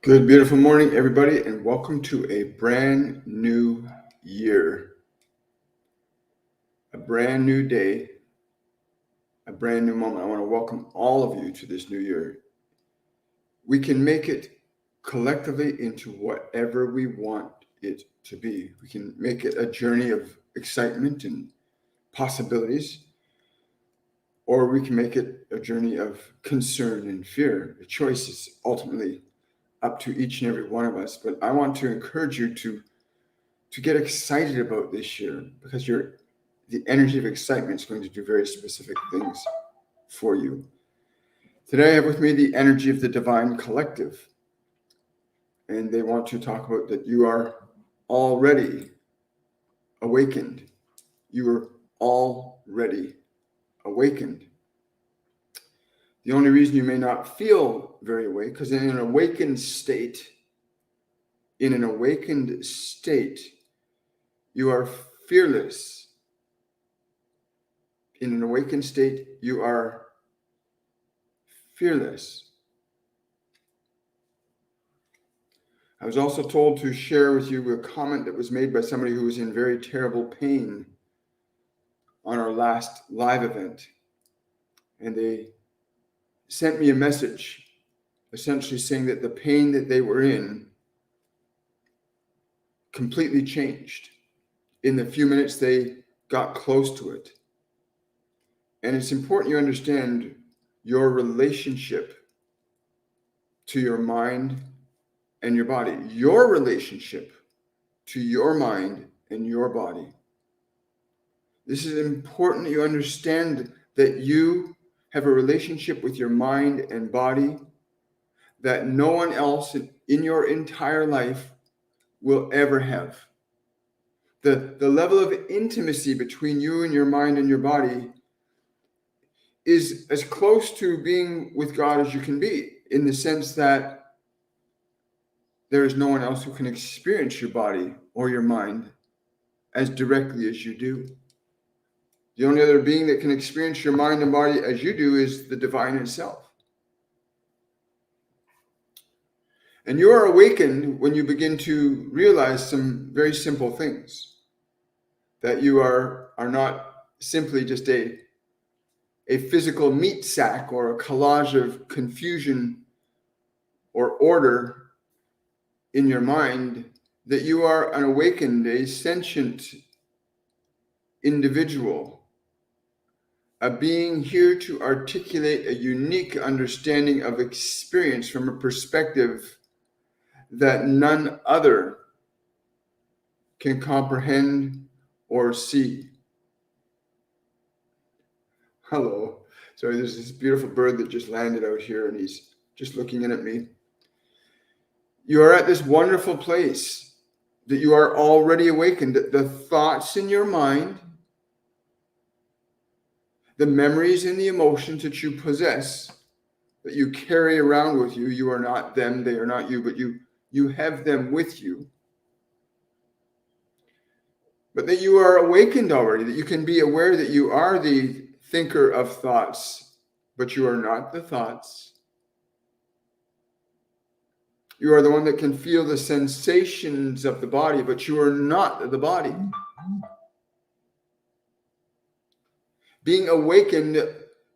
Good, beautiful morning, everybody, and welcome to a brand new year, a brand new day, a brand new moment. I want to welcome all of you to this new year. We can make it collectively into whatever we want it to be. We can make it a journey of excitement and possibilities, or we can make it a journey of concern and fear. The choice is ultimately up to each and every one of us. But I want to encourage you to get excited about this year, because the energy of excitement is going to do very specific things for you. Today I have with me the energy of the divine collective, and they want to talk about that you are already awakened. You are already awakened. The only reason you may not feel very awake, because in an awakened state, you are fearless. In an awakened state, you are fearless. I was also told to share with you a comment that was made by somebody who was in very terrible pain on our last live event. And they sent me a message essentially saying that the pain that they were in completely changed in the few minutes they got close to it. And it's important you understand your relationship to your mind and your body, your relationship to your mind and your body. This is important that you understand that you have a relationship with your mind and body that no one else in your entire life will ever have. The level of intimacy between you and your mind and your body is as close to being with God as you can be, in the sense that there is no one else who can experience your body or your mind as directly as you do. The only other being that can experience your mind and body as you do is the divine itself. And you are awakened when you begin to realize some very simple things. That you are not simply just a physical meat sack or a collage of confusion or order in your mind, that you are an awakened, a sentient individual, a being here to articulate a unique understanding of experience from a perspective that none other can comprehend or see. Hello. Sorry, there's this beautiful bird that just landed out here and he's just looking in at me. You are at this wonderful place that you are already awakened. The thoughts in your mind, the memories and the emotions that you possess, that you carry around with you, you are not them, they are not you, but you have them with you. But that you are awakened already, that you can be aware that you are the thinker of thoughts, but you are not the thoughts. You are the one that can feel the sensations of the body, but you are not the body. Being awakened,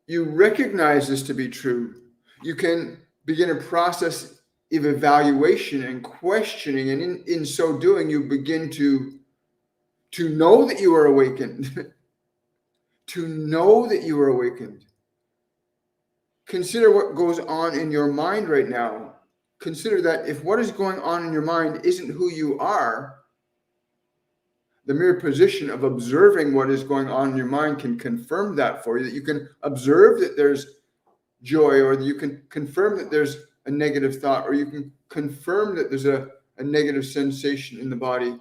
you recognize this to be true. You can begin a process of evaluation and questioning, and in so doing, you begin to know that you are awakened. To know that you are awakened. Consider what goes on in your mind right now. Consider that if what is going on in your mind isn't who you are, the mere position of observing what is going on in your mind can confirm that for you, that you can observe that there's joy, or that you can confirm that there's a negative thought, or you can confirm that there's a negative sensation in the body,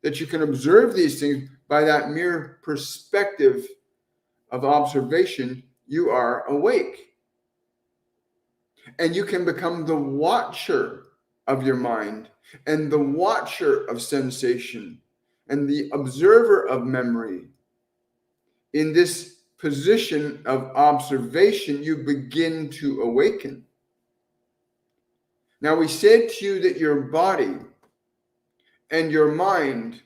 that you can observe these things by that mere perspective of observation. You are awake. And you can become the watcher of your mind and the watcher of sensation and the observer of memory. In this position of observation, you begin to awaken. Now, we said to you that your body and your mind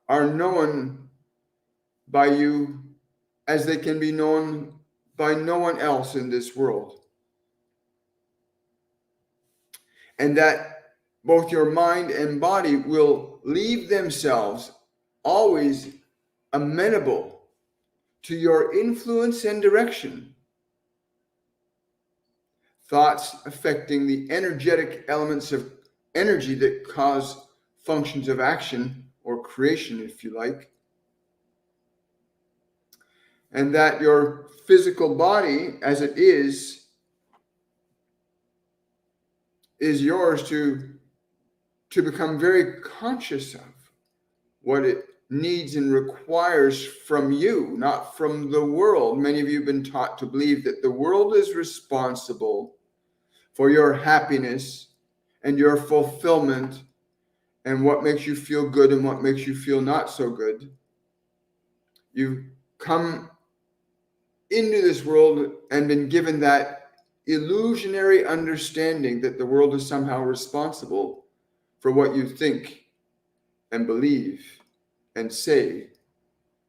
are known by you as they can be known by no one else in this world. And that both your mind and body will leave themselves always amenable to your influence and direction. Thoughts affecting the energetic elements of energy that cause functions of action or creation, if you like. And that your physical body, as it is yours to become very conscious of what it needs and requires from you, not from the world. Many of you have been taught to believe that the world is responsible for your happiness and your fulfillment and what makes you feel good and what makes you feel not so good. You've come into this world and been given that illusionary understanding that the world is somehow responsible for what you think and believe and say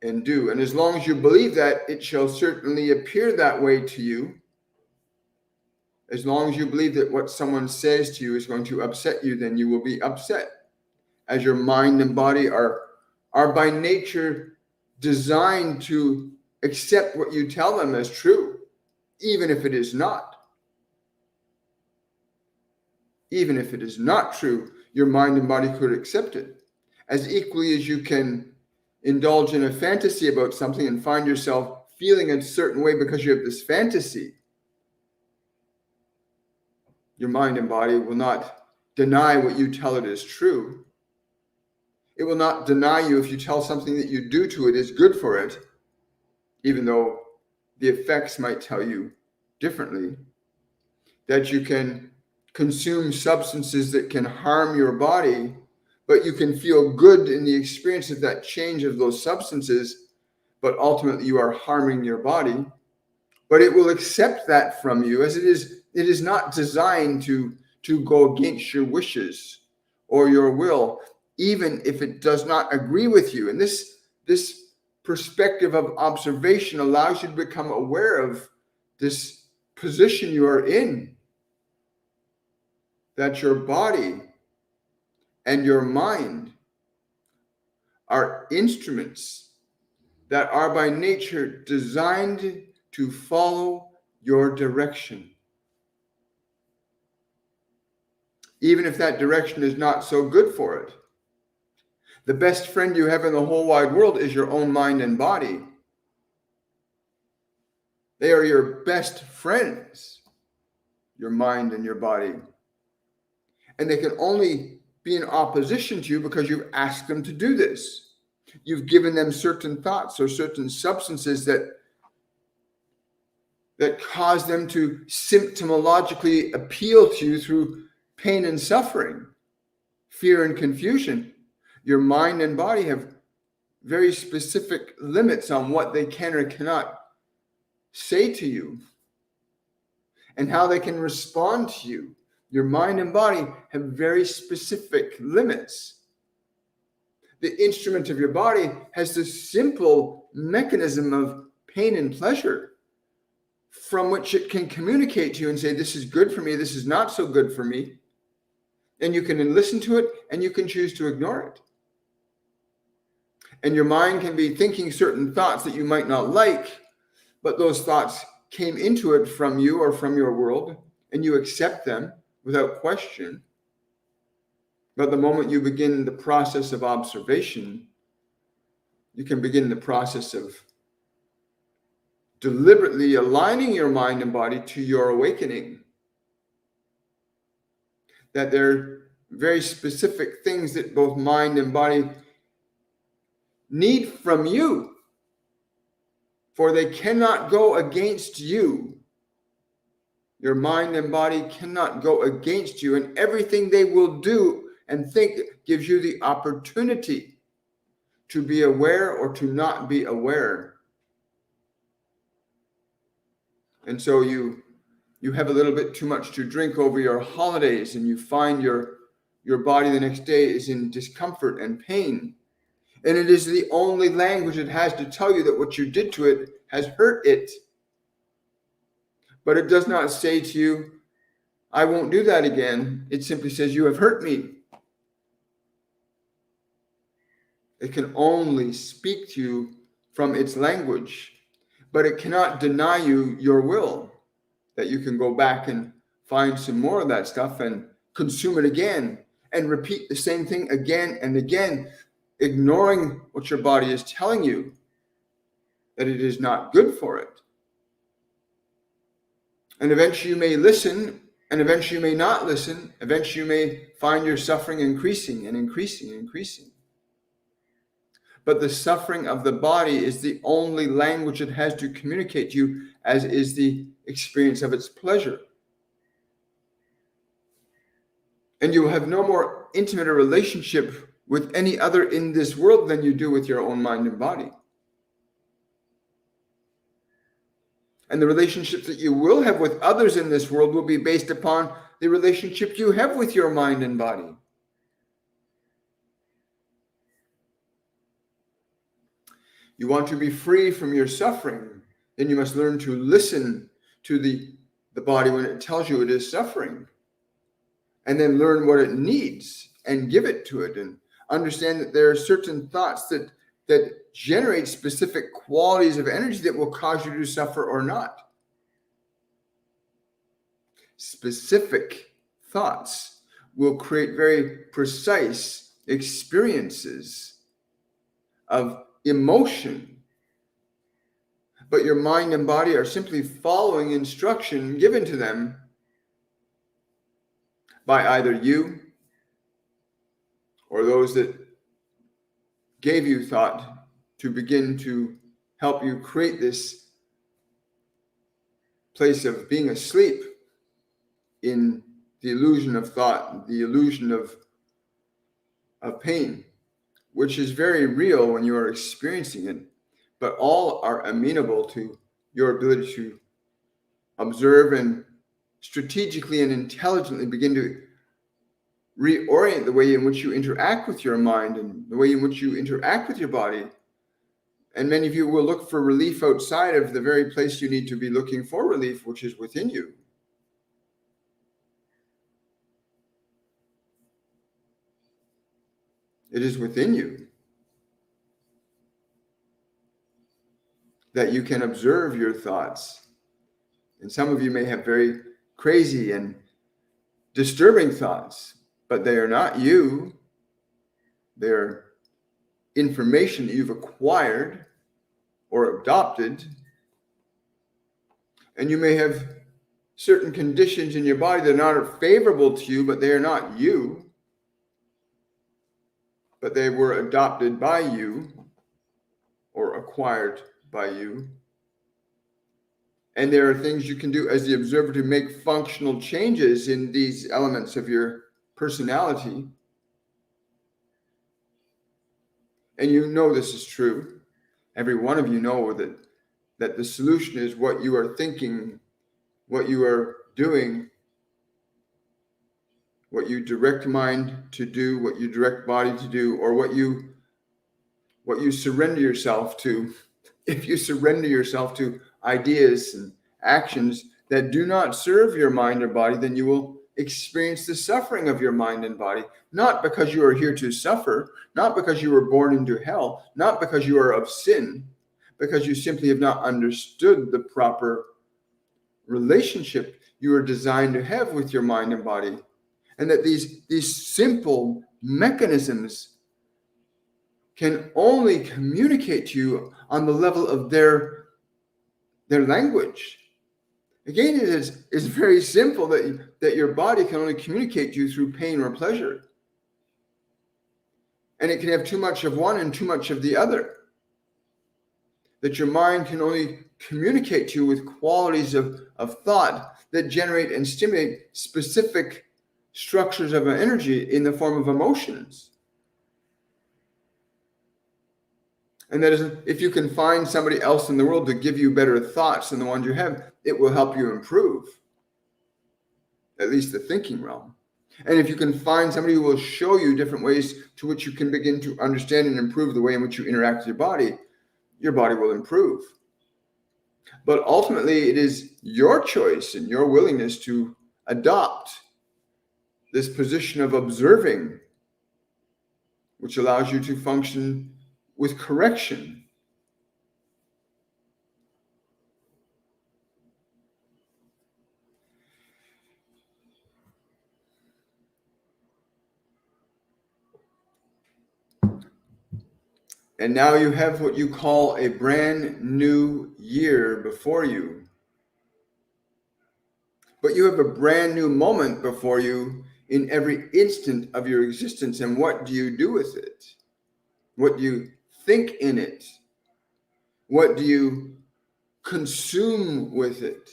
and do. And as long as you believe that, it shall certainly appear that way to you. As long as you believe that what someone says to you is going to upset you, then you will be upset, as your mind and body are by nature designed to accept what you tell them as true, even if it is not. Even if it is not true, your mind and body could accept it. As equally as you can indulge in a fantasy about something and find yourself feeling a certain way because you have this fantasy, your mind and body will not deny what you tell it is true. It will not deny you if you tell something that you do to it is good for it, even though the effects might tell you differently. That you can consume substances that can harm your body, but you can feel good in the experience of that change of those substances, but ultimately you are harming your body. But it will accept that from you, as it is not designed to go against your wishes or your will, even if it does not agree with you. And this perspective of observation allows you to become aware of this position you are in, that your body and your mind are instruments that are by nature designed to follow your direction, even if that direction is not so good for it. The best friend you have in the whole wide world is your own mind and body. They are your best friends, your mind and your body. And they can only be in opposition to you because you've asked them to do this. You've given them certain thoughts or certain substances that cause them to symptomologically appeal to you through pain and suffering, fear and confusion. Your mind and body have very specific limits on what they can or cannot say to you and how they can respond to you. Your mind and body have very specific limits. The instrument of your body has this simple mechanism of pain and pleasure from which it can communicate to you and say, this is good for me, this is not so good for me. And you can listen to it and you can choose to ignore it. And your mind can be thinking certain thoughts that you might not like, but those thoughts came into it from you or from your world, and you accept them without question. But the moment you begin the process of observation, you can begin the process of deliberately aligning your mind and body to your awakening. That there are very specific things that both mind and body need from you, for they cannot go against you. Your mind and body cannot go against you, and everything they will do and think gives you the opportunity to be aware or to not be aware. And so you you have a little bit too much to drink over your holidays and you find your body the next day is in discomfort and pain. And it is the only language it has to tell you that what you did to it has hurt it. But it does not say to you, I won't do that again. It simply says, you have hurt me. It can only speak to you from its language, but it cannot deny you your will, that you can go back and find some more of that stuff and consume it again and repeat the same thing again and again, ignoring what your body is telling you, that it is not good for it. And eventually you may listen, and eventually you may not listen. Eventually you may find your suffering increasing and increasing and increasing. But the suffering of the body is the only language it has to communicate to you, as is the experience of its pleasure. And you will have no more intimate a relationship with any other in this world than you do with your own mind and body. And the relationships that you will have with others in this world will be based upon the relationship you have with your mind and body. You want to be free from your suffering, then you must learn to listen to the body when it tells you it is suffering, and then learn what it needs and give it to it, and understand that there are certain thoughts that generate specific qualities of energy that will cause you to suffer or not. Specific thoughts will create very precise experiences of emotion, but your mind and body are simply following instruction given to them by either you or those that gave you thought to begin to help you create this place of being asleep in the illusion of thought, the illusion of pain, which is very real when you are experiencing it, but all are amenable to your ability to observe and strategically and intelligently begin to reorient the way in which you interact with your mind and the way in which you interact with your body. And many of you will look for relief outside of the very place you need to be looking for relief, which is within you. It is within you that you can observe your thoughts. And some of you may have very crazy and disturbing thoughts, but they are not you. They're information that you've acquired or adopted. And you may have certain conditions in your body that are not favorable to you, but they are not you. But they were adopted by you or acquired by you. And there are things you can do as the observer to make functional changes in these elements of your personality. And you know this is true. Every one of you know that the solution is what you are thinking, what you are doing, what you direct mind to do, what you direct body to do, or what you surrender yourself to. If you surrender yourself to ideas and actions that do not serve your mind or body, then you will experience the suffering of your mind and body, not because you are here to suffer, not because you were born into hell, not because you are of sin, because you simply have not understood the proper relationship you are designed to have with your mind and body. And that these simple mechanisms can only communicate to you on the level of their language. Again, it is very simple that your body can only communicate to you through pain or pleasure. And it can have too much of one and too much of the other. That your mind can only communicate to you with qualities of thought that generate and stimulate specific structures of energy in the form of emotions. And that is, if you can find somebody else in the world to give you better thoughts than the ones you have, it will help you improve. at least the thinking realm. And if you can find somebody who will show you different ways to which you can begin to understand and improve the way in which you interact with your body will improve. But ultimately, it is your choice and your willingness to adopt this position of observing, which allows you to function with correction. And now you have what you call a brand new year before you. But you have a brand new moment before you in every instant of your existence. And what do you do with it? What do you think in it? What do you consume with it?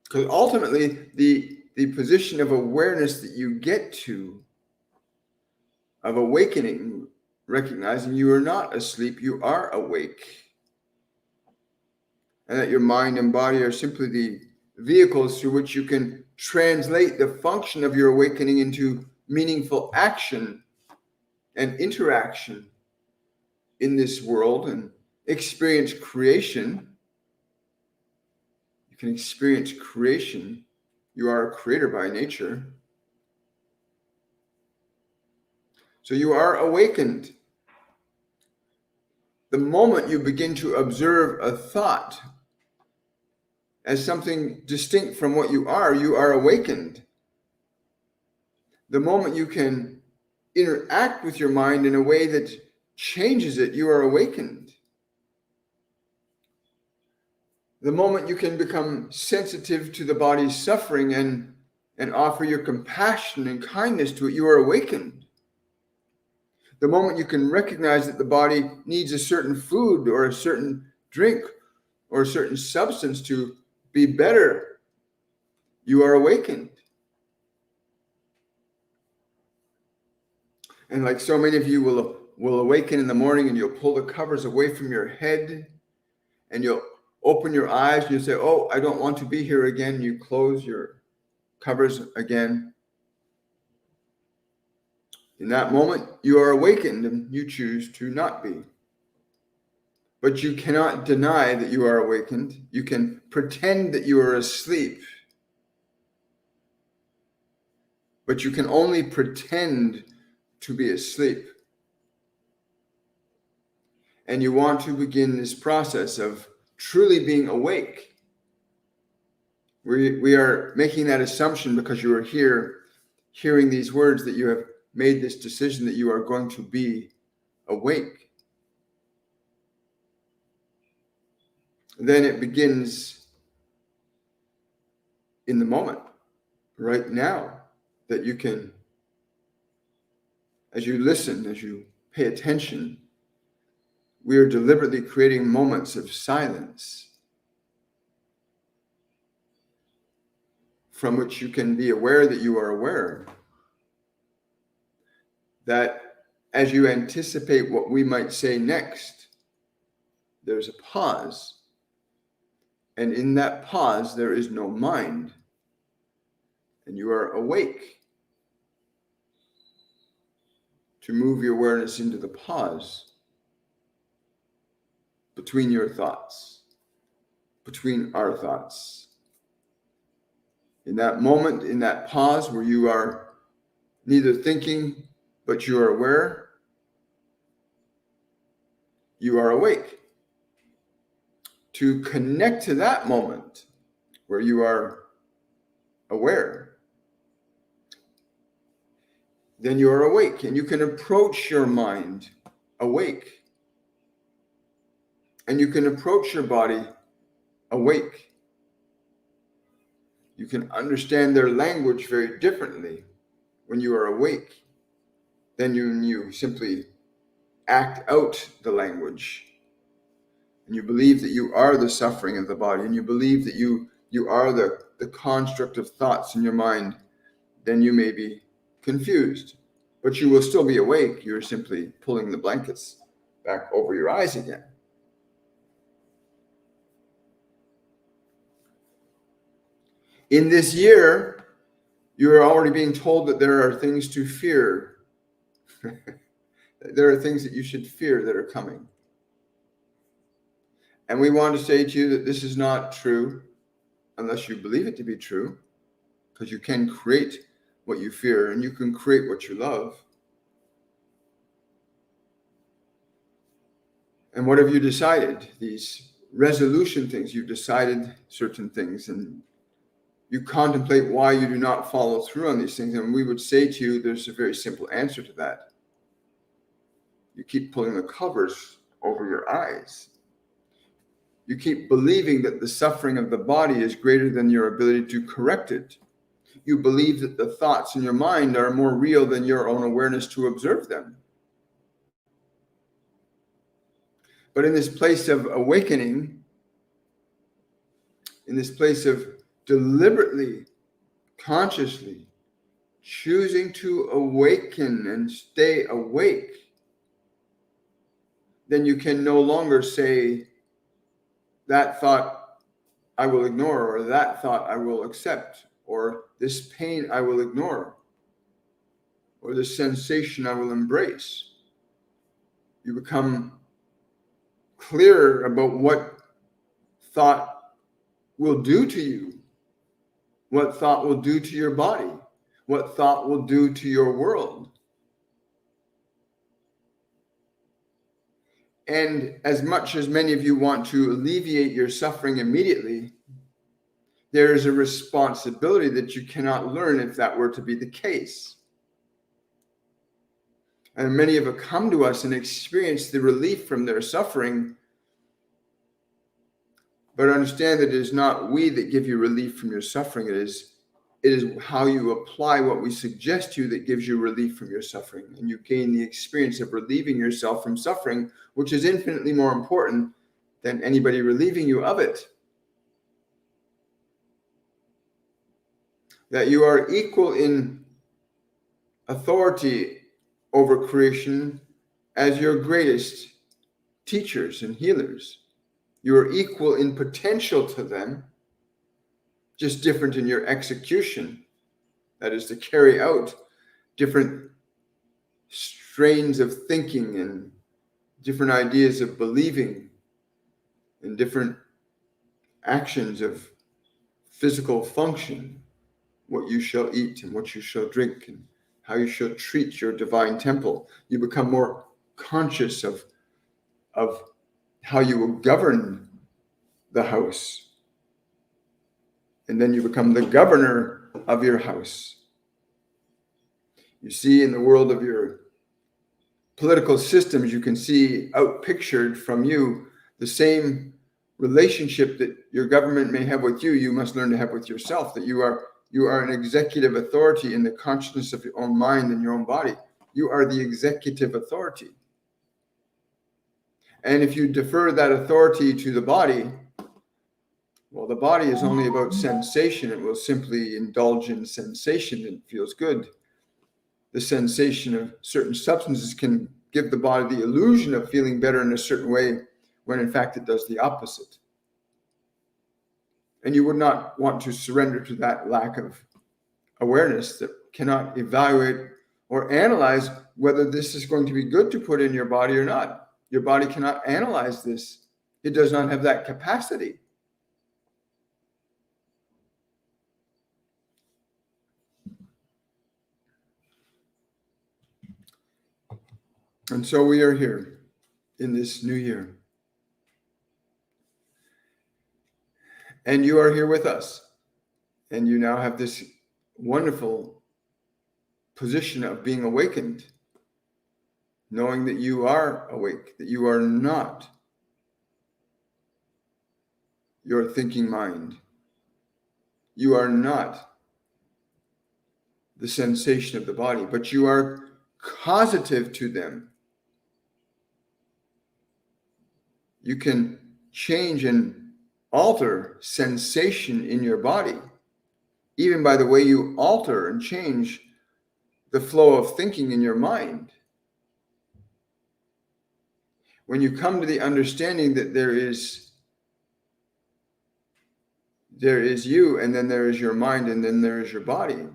Because ultimately, the position of awareness that you get to, of awakening, recognizing you are not asleep, you are awake. And that your mind and body are simply the vehicles through which you can translate the function of your awakening into meaningful action and interaction in this world and experience creation. You can experience creation. You are a creator by nature. So you are awakened. The moment you begin to observe a thought as something distinct from what you are awakened. The moment you can interact with your mind in a way that changes it, you are awakened. The moment you can become sensitive to the body's suffering and offer your compassion and kindness to it, you are awakened. The moment you can recognize that the body needs a certain food or a certain drink or a certain substance to be better, you are awakened. And like so many of you will awaken in the morning and you'll pull the covers away from your head and you'll open your eyes and you'll say, oh, I don't want to be here again. You close your covers again. In that moment, you are awakened and you choose to not be. But you cannot deny that you are awakened. You can pretend that you are asleep. But you can only pretend to be asleep. And you want to begin this process of truly being awake. We are making that assumption because you are here hearing these words that you have made this decision that you are going to be awake. Then it begins in the moment, right now, that you can, as you listen, as you pay attention, we are deliberately creating moments of silence from which you can be aware that you are aware. That as you anticipate what we might say next, there's a pause. And in that pause, there is no mind. And you are awake to move your awareness into the pause between your thoughts, between our thoughts. In that moment, in that pause where you are neither thinking, but you are aware, you are awake. To connect to that moment where you are aware, then you are awake and you can approach your mind awake. And you can approach your body awake. You can understand their language very differently when you are awake than you simply act out the language. And you believe that you are the suffering of the body, and you believe that you are the construct of thoughts in your mind, then you may be confused. But you will still be awake. You're simply pulling the blankets back over your eyes again. In this year, you are already being told that there are things to fear. There are things that you should fear that are coming. And we want to say to you that this is not true unless you believe it to be true, because you can create what you fear and you can create what you love. And what have you decided? These resolution things, you've decided certain things, and you contemplate why you do not follow through on these things. And we would say to you, there's a very simple answer to that. You keep pulling the covers over your eyes. You keep believing that the suffering of the body is greater than your ability to correct it. You believe that the thoughts in your mind are more real than your own awareness to observe them. But in this place of awakening, in this place of deliberately, consciously choosing to awaken and stay awake, then you can no longer say, that thought I will ignore, or that thought I will accept, or this pain I will ignore, or this sensation I will embrace. You become clearer about what thought will do to you, what thought will do to your body, what thought will do to your world. And as much as many of you want to alleviate your suffering immediately, there is a responsibility that you cannot learn if that were to be the case. And many have come to us and experienced the relief from their suffering, but understand that it is not we that give you relief from your suffering. It is how you apply what we suggest to you that gives you relief from your suffering. And you gain the experience of relieving yourself from suffering, which is infinitely more important than anybody relieving you of it. That you are equal in authority over creation as your greatest teachers and healers. You are equal in potential to them, just different in your execution. That is to carry out different strains of thinking and different ideas of believing and different actions of physical function, what you shall eat and what you shall drink and how you shall treat your divine temple. You become more conscious of how you will govern the house. And then you become the governor of your house. You see, in the world of your political systems, you can see outpictured from you the same relationship that your government may have with you, you must learn to have with yourself, that you are an executive authority in the consciousness of your own mind and your own body. You are the executive authority. And if you defer that authority to the body, well, the body is only about sensation. It will simply indulge in sensation and it feels good. The sensation of certain substances can give the body the illusion of feeling better in a certain way, when in fact it does the opposite. And you would not want to surrender to that lack of awareness that cannot evaluate or analyze whether this is going to be good to put in your body or not. Your body cannot analyze this. It does not have that capacity. And so we are here in this new year. And you are here with us. And you now have this wonderful position of being awakened, knowing that you are awake, that you are not your thinking mind. You are not the sensation of the body, but you are causative to them. You can change and alter sensation in your body, even by the way you alter and change the flow of thinking in your mind. When you come to the understanding that there is there is you, and then there is your mind, and then there is your body.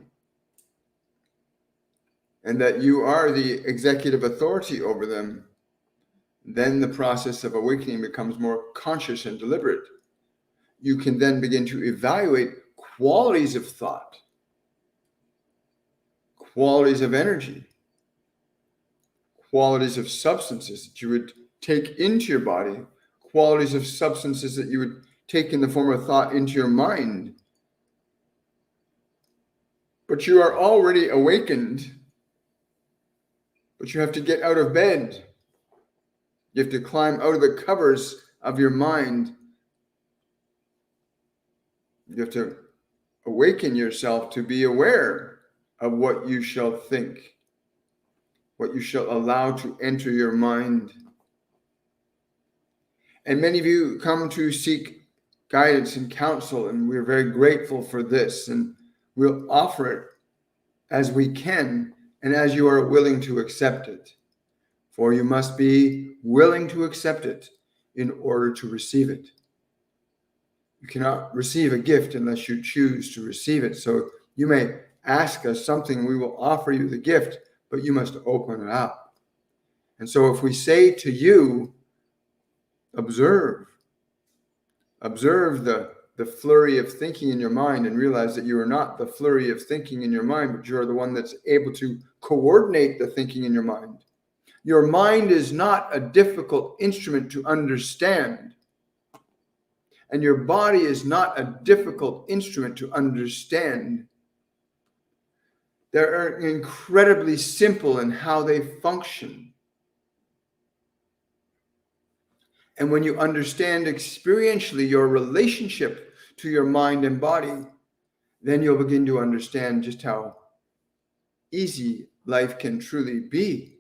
And that you are the executive authority over them, then the process of awakening becomes more conscious and deliberate. You can then begin to evaluate qualities of thought, qualities of energy, qualities of substances that you would take into your body, qualities of substances that you would take in the form of thought into your mind. But you are already awakened, but you have to get out of bed. You have to climb out of the covers of your mind. You have to awaken yourself to be aware of what you shall think, what you shall allow to enter your mind. And many of you come to seek guidance and counsel, and we're very grateful for this, and we'll offer it as we can and as you are willing to accept it. For you must be willing to accept it in order to receive it. You cannot receive a gift unless you choose to receive it. So you may ask us something, we will offer you the gift, but you must open it up. And so if we say to you, observe the flurry of thinking in your mind, and realize that you are not the flurry of thinking in your mind, but you are the one that's able to coordinate the thinking in your mind. Your mind is not a difficult instrument to understand. And your body is not a difficult instrument to understand. They're incredibly simple in how they function. And when you understand experientially your relationship to your mind and body, then you'll begin to understand just how easy life can truly be.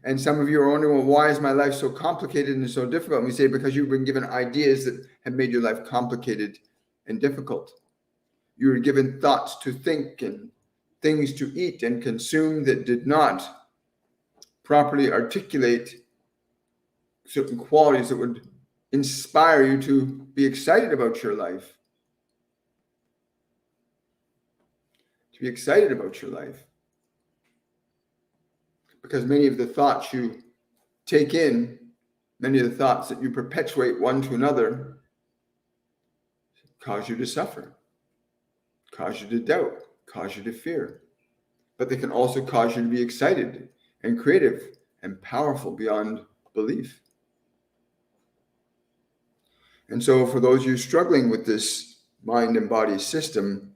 And some of you are wondering, well, why is my life so complicated and so difficult? And we say, because you've been given ideas that have made your life complicated and difficult. You were given thoughts to think and things to eat and consume that did not properly articulate certain qualities that would inspire you to be excited about your life. To be excited about your life. Because many of the thoughts you take in, many of the thoughts that you perpetuate one to another, cause you to suffer, cause you to doubt, cause you to fear. But they can also cause you to be excited and creative and powerful beyond belief. And so for those of you struggling with this mind and body system,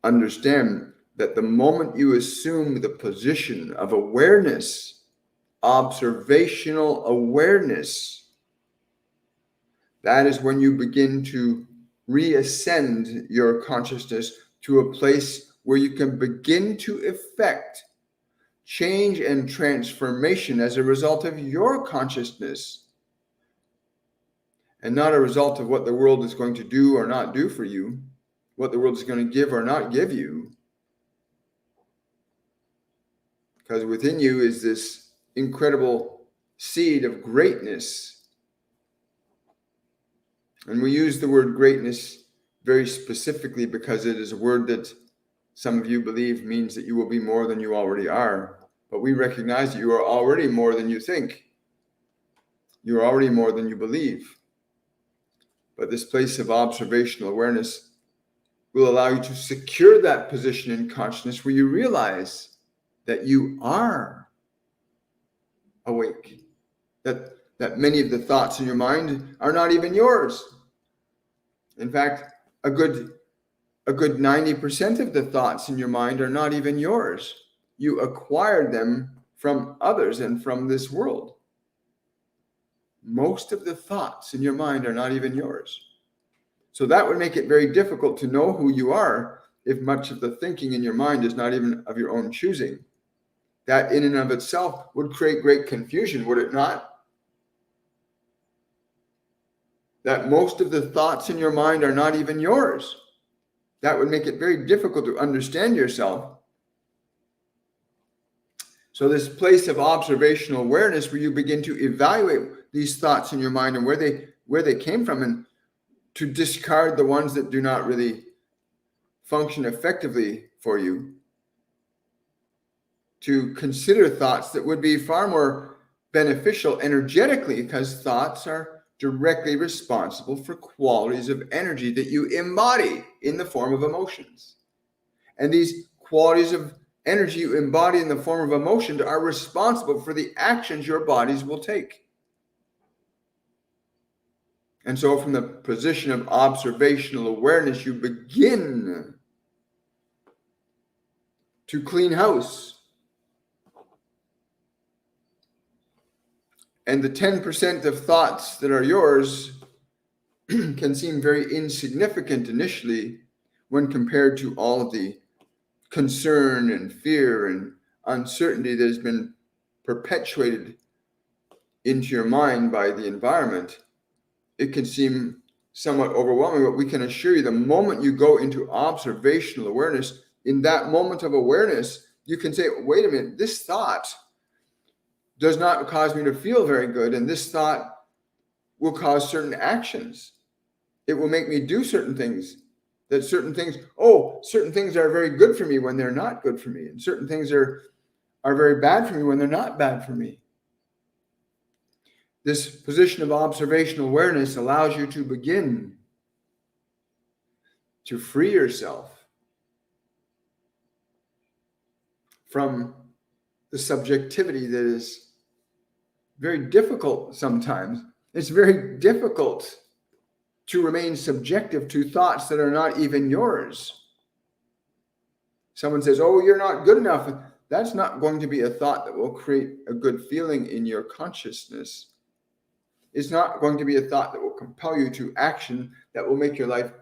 understand that the moment you assume the position of awareness, observational awareness, that is when you begin to reascend your consciousness to a place where you can begin to effect change and transformation as a result of your consciousness, and not a result of what the world is going to do or not do for you, what the world is going to give or not give you. Because within you is this incredible seed of greatness. And we use the word greatness very specifically because it is a word that some of you believe means that you will be more than you already are. But we recognize that you are already more than you think. You are already more than you believe. But this place of observational awareness will allow you to secure that position in consciousness where you realize that you are awake, that many of the thoughts in your mind are not even yours. In fact, a good 90% of the thoughts in your mind are not even yours. You acquired them from others and from this world. Most of the thoughts in your mind are not even yours. So that would make it very difficult to know who you are if much of the thinking in your mind is not even of your own choosing. That in and of itself would create great confusion, would it not? That most of the thoughts in your mind are not even yours. That would make it very difficult to understand yourself. So this place of observational awareness where you begin to evaluate these thoughts in your mind and where they came from, and to discard the ones that do not really function effectively for you, to consider thoughts that would be far more beneficial energetically, because thoughts are directly responsible for qualities of energy that you embody in the form of emotions. And these qualities of energy you embody in the form of emotions are responsible for the actions your bodies will take. And so from the position of observational awareness, you begin to clean house. And the 10% of thoughts that are yours can seem very insignificant initially when compared to all of the concern and fear and uncertainty that has been perpetuated into your mind by the environment. It can seem somewhat overwhelming, but we can assure you the moment you go into observational awareness, in that moment of awareness, you can say, wait a minute, this thought does not cause me to feel very good, and this thought will cause certain actions. It will make me do certain things, certain things are very good for me when they're not good for me, and certain things are very bad for me when they're not bad for me. This position of observational awareness allows you to begin to free yourself from the subjectivity that is very difficult sometimes. It's very difficult to remain subjective to thoughts that are not even yours. Someone says, oh, you're not good enough. That's not going to be a thought that will create a good feeling in your consciousness. It's not going to be a thought that will compel you to action that will make your life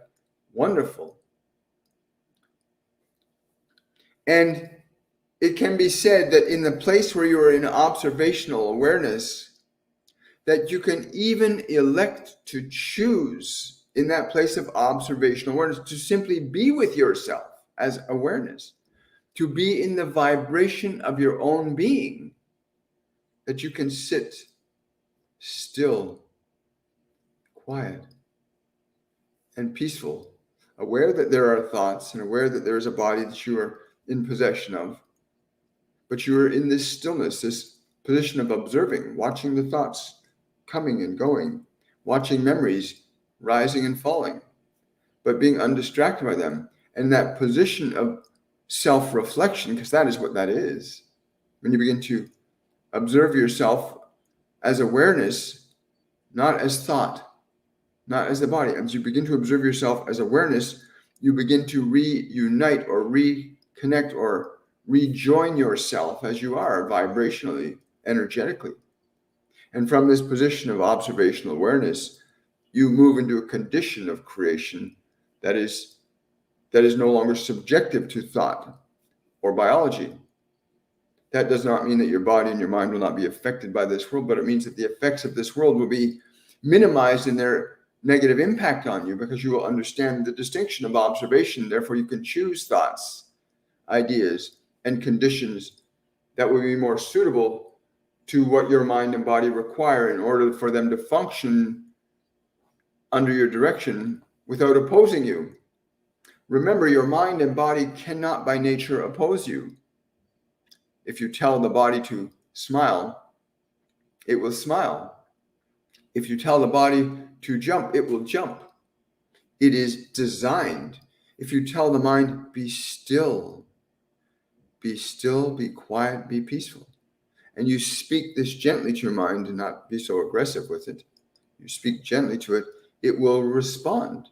wonderful. And it can be said that in the place where you are in observational awareness, that you can even elect to choose in that place of observational awareness to simply be with yourself as awareness, to be in the vibration of your own being, that you can sit still, quiet, and peaceful, aware that there are thoughts and aware that there is a body that you are in possession of, but you are in this stillness, this position of observing, watching the thoughts coming and going, watching memories rising and falling, but being undistracted by them. And that position of self-reflection, because that is what that is, when you begin to observe yourself as awareness, not as thought, not as the body. As you begin to observe yourself as awareness, you begin to reunite or reconnect or rejoin yourself as you are vibrationally, energetically. And from this position of observational awareness, you move into a condition of creation that is no longer subjective to thought or biology. That does not mean that your body and your mind will not be affected by this world, but it means that the effects of this world will be minimized in their negative impact on you, because you will understand the distinction of observation. Therefore, you can choose thoughts, ideas, and conditions that will be more suitable to what your mind and body require in order for them to function under your direction without opposing you. Remember, your mind and body cannot by nature oppose you. If you tell the body to smile, it will smile. If you tell the body to jump, it will jump. It is designed. If you tell the mind, be still, be quiet, be peaceful, and you speak this gently to your mind and not be so aggressive with it, you speak gently to it, it will respond.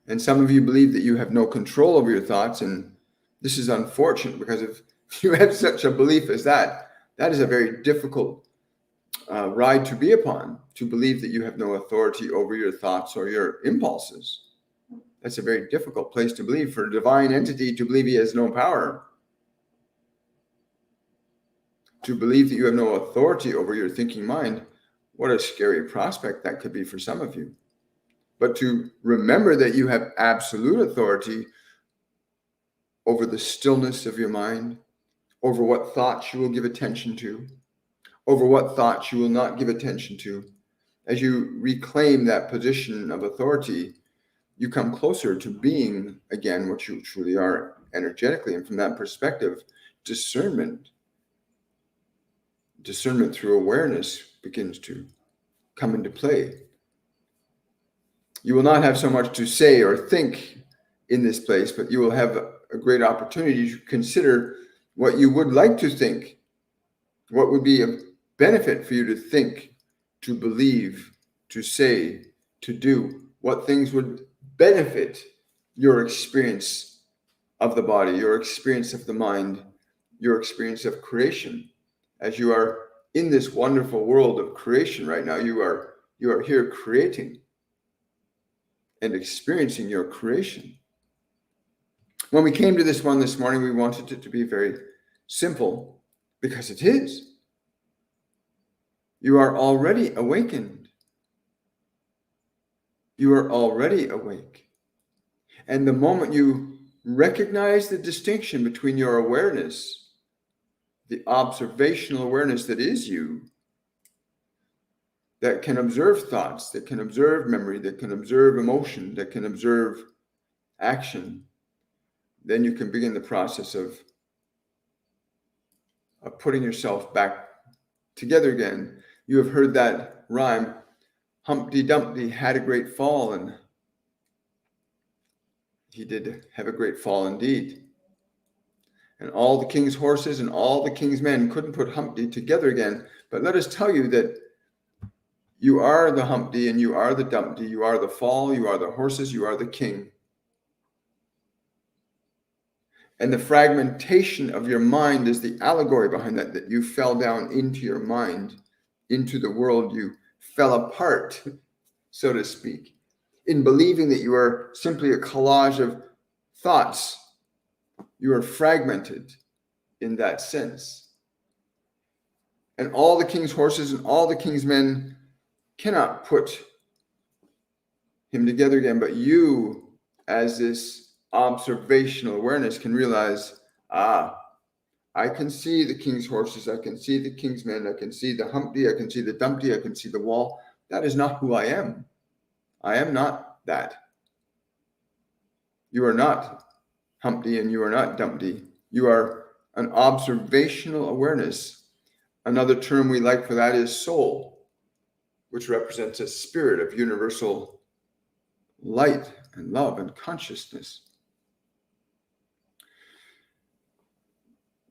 And some of you believe that you have no control over your thoughts, and this is unfortunate, because if you have such a belief as that, that is a very difficult ride to be upon, to believe that you have no authority over your thoughts or your impulses. That's a very difficult place to believe, for a divine entity to believe he has no power. To believe that you have no authority over your thinking mind, what a scary prospect that could be for some of you. But to remember that you have absolute authority over the stillness of your mind, over what thoughts you will give attention to, over what thoughts you will not give attention to, As you reclaim that position of authority, you come closer to being again what you truly are energetically. And from that perspective, discernment through awareness begins to come into play. You will not have so much to say or think in this place, but you will have a great opportunity to consider what you would like to think, what would be a benefit for you to think, to believe, to say, to do, what things would benefit your experience of the body, your experience of the mind, your experience of creation. As you are in this wonderful world of creation right now, you are here creating and experiencing your creation. When we came to this one this morning, we wanted it to be very simple, because it is. You are already awakened. You are already awake. And the moment you recognize the distinction between your awareness, the observational awareness that is you, that can observe thoughts, that can observe memory, that can observe emotion, that can observe action, then you can begin the process of putting yourself back together again. You have heard that rhyme, Humpty Dumpty had a great fall, and he did have a great fall indeed. And all the king's horses and all the king's men couldn't put Humpty together again. But let us tell you that you are the Humpty and you are the Dumpty. You are the fall, you are the horses, you are the king. And the fragmentation of your mind is the allegory behind that you fell down into your mind, into the world. You fell apart, so to speak, in believing that you are simply a collage of thoughts. You are fragmented in that sense. And all the king's horses and all the king's men cannot put him together again, but you, as this observational awareness, can realize, I can see the king's horses, I can see the king's men, I can see the Humpty, I can see the Dumpty, I can see the wall. That is not who I am. I am not that. You are not Humpty and you are not Dumpty. You are an observational awareness. Another term we like for that is soul, which represents a spirit of universal light and love and consciousness.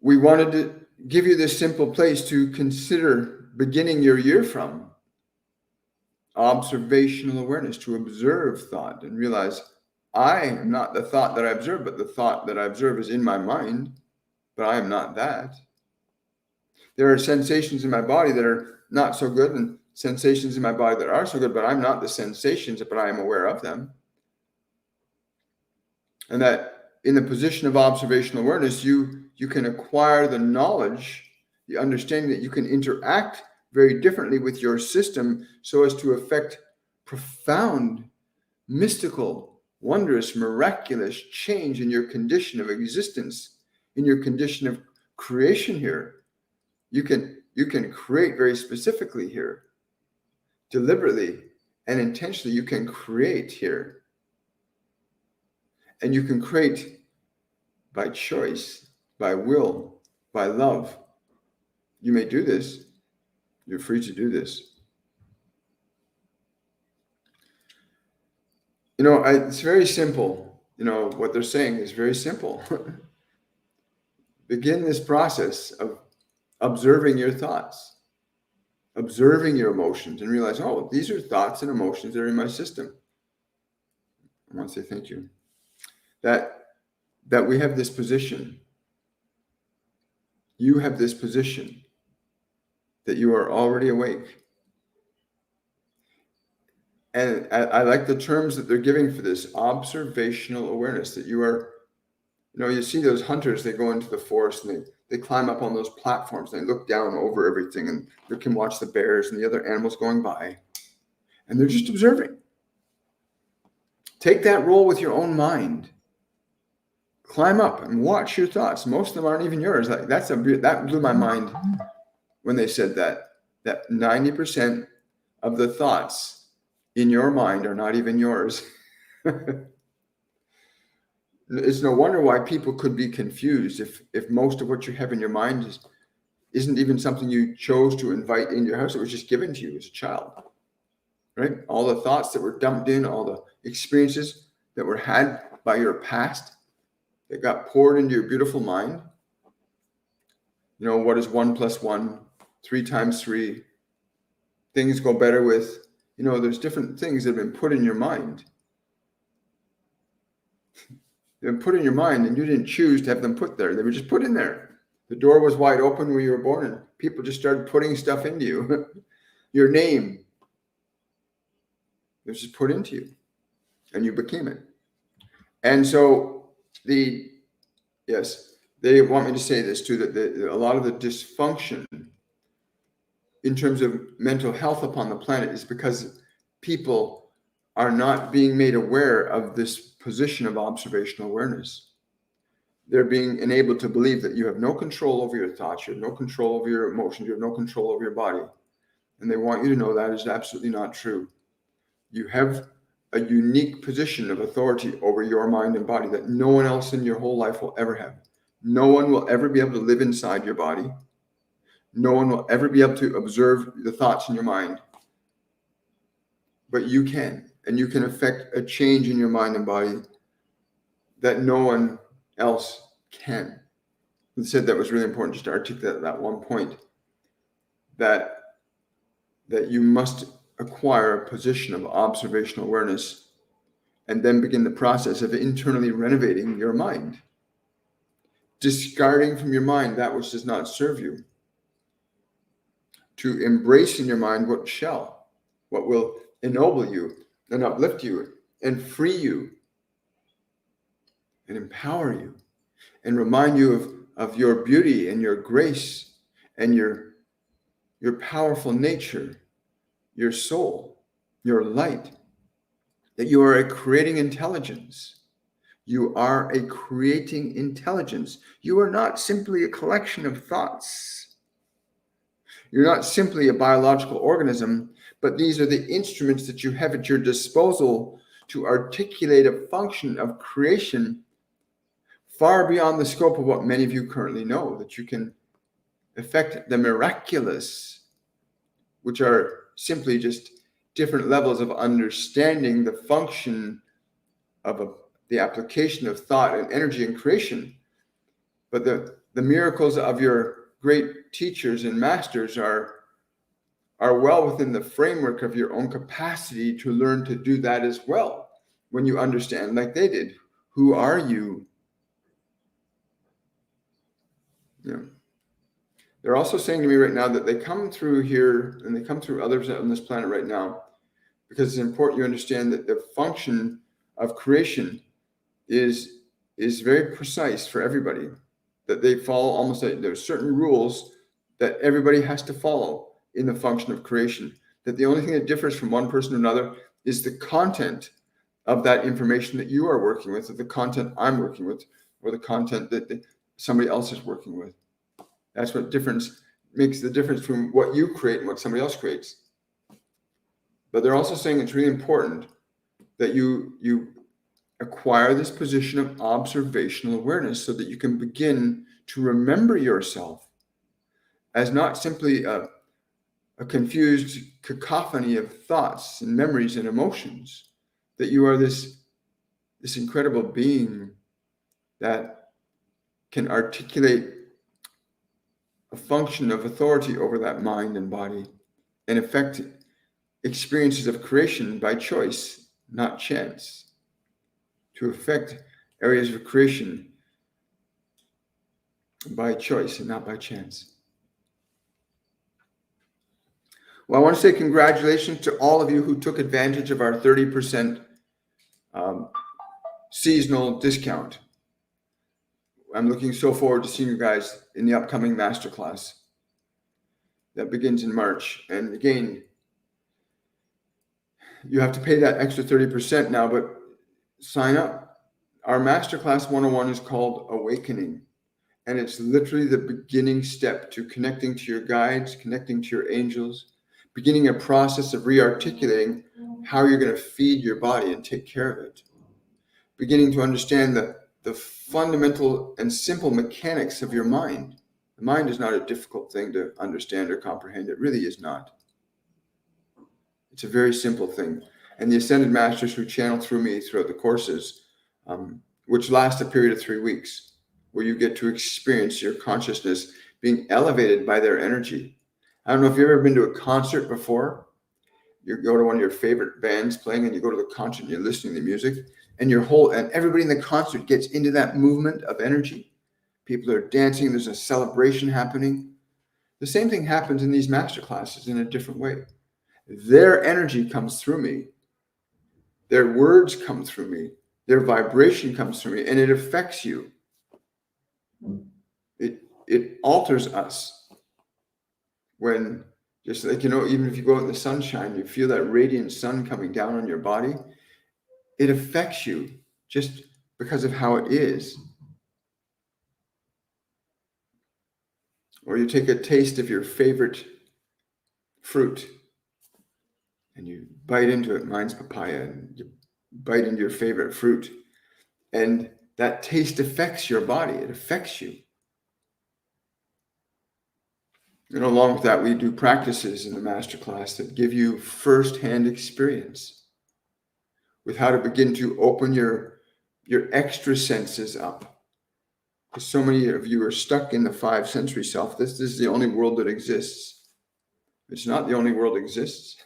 We wanted to give you this simple place to consider beginning your year from. Observational awareness, to observe thought and realize, I am not the thought that I observe, but the thought that I observe is in my mind, but I am not that. There are sensations in my body that are not so good and sensations in my body that are so good, but I'm not the sensations, but I am aware of them. And that in the position of observational awareness, you can acquire the knowledge, the understanding that you can interact very differently with your system so as to affect profound, mystical, wondrous, miraculous change in your condition of existence, in your condition of creation here. You can create very specifically here, deliberately and intentionally. You can create here. And you can create by choice, by will, by love. You may do this. You're free to do this. It's very simple. What they're saying is very simple. Begin this process of observing your thoughts, observing your emotions, and realize, these are thoughts and emotions that are in my system. I want to say thank you. That we have this position. You have this position that you are already awake. And I like the terms that they're giving for this observational awareness, that you are, you see those hunters, they go into the forest and they climb up on those platforms and they look down over everything and they can watch the bears and the other animals going by. And they're just observing. Take that role with your own mind. Climb up and watch your thoughts. Most of them aren't even yours. That blew my mind when they said that 90% of the thoughts in your mind are not even yours. It's no wonder why people could be confused if most of what you have in your mind isn't even something you chose to invite into your house. It was just given to you as a child, right? All the thoughts that were dumped in, all the experiences that were had by your past that got poured into your beautiful mind. You know, what is 1 + 1? 3 × 3. Things go better with, there's different things that have been put in your mind. They've been put in your mind and you didn't choose to have them put there. They were just put in there. The door was wide open when you were born and people just started putting stuff into you. Your name. It was just put into you and you became it. And so they want me to say this too, that a lot of the dysfunction in terms of mental health upon the planet is because people are not being made aware of this position of observational awareness. They're being enabled to believe that you have no control over your thoughts, you have no control over your emotions, you have no control over your body. And they want you to know that is absolutely not true. You have a unique position of authority over your mind and body that no one else in your whole life will ever have. No one will ever be able to live inside your body. No one will ever be able to observe the thoughts in your mind. But you can, and you can affect a change in your mind and body that no one else can. I said that was really important just to articulate that one point, that you must acquire a position of observational awareness and then begin the process of internally renovating your mind, discarding from your mind that which does not serve you, to embrace in your mind what shall, what will ennoble you and uplift you and free you and empower you and remind you of your beauty and your grace and your powerful nature, your soul, your light, that you are a creating intelligence. You are a creating intelligence. You are not simply a collection of thoughts. You're not simply a biological organism, but these are the instruments that you have at your disposal to articulate a function of creation far beyond the scope of what many of you currently know, that you can affect the miraculous, which are simply just different levels of understanding the function of the application of thought and energy in creation. But the miracles of your great teachers and masters are well within the framework of your own capacity to learn to do that as well. When you understand, like they did, who are you? They're also saying to me right now that they come through here and they come through others on this planet right now because it's important you understand that the function of creation is very precise for everybody, that they follow almost there's certain rules that everybody has to follow in the function of creation, that the only thing that differs from one person to another is the content of that information that you are working with, or the content I'm working with, or the content that somebody else is working with. That's what makes the difference between what you create and what somebody else creates. But they're also saying it's really important that you acquire this position of observational awareness so that you can begin to remember yourself as not simply a confused cacophony of thoughts and memories and emotions, that you are this incredible being that can articulate a function of authority over that mind and body and affect experiences of creation by choice, not chance. To affect areas of creation by choice and not by chance. Well, I want to say congratulations to all of you who took advantage of our 30% seasonal discount. I'm looking so forward to seeing you guys in the upcoming Masterclass that begins in March. And again, you have to pay that extra 30% now, but sign up. Our Masterclass 101 is called Awakening. And it's literally the beginning step to connecting to your guides, connecting to your angels, beginning a process of re-articulating how you're going to feed your body and take care of it, beginning to understand the fundamental and simple mechanics of your mind. The mind is not a difficult thing to understand or comprehend. It really is not. It's a very simple thing. And the Ascended Masters who channel through me throughout the courses, which last a period of 3 weeks, where you get to experience your consciousness being elevated by their energy. I don't know if you've ever been to a concert before. You go to one of your favorite bands playing and you go to the concert and you're listening to the music and everybody in the concert gets into that movement of energy. People are dancing. There's a celebration happening. The same thing happens in these masterclasses in a different way. Their energy comes through me. Their words come through me. Their vibration comes through me, and it affects you. It alters us. When, just like, even if you go out in the sunshine, you feel that radiant sun coming down on your body, it affects you just because of how it is. Or you take a taste of your favorite fruit and you bite into it. Mine's papaya. And you bite into your favorite fruit, and that taste affects your body. It affects you. And along with that, we do practices in the masterclass that give you firsthand experience with how to begin to open your extra senses up. Because so many of you are stuck in the 5 sensory self. This is the only world that exists. It's not the only world that exists.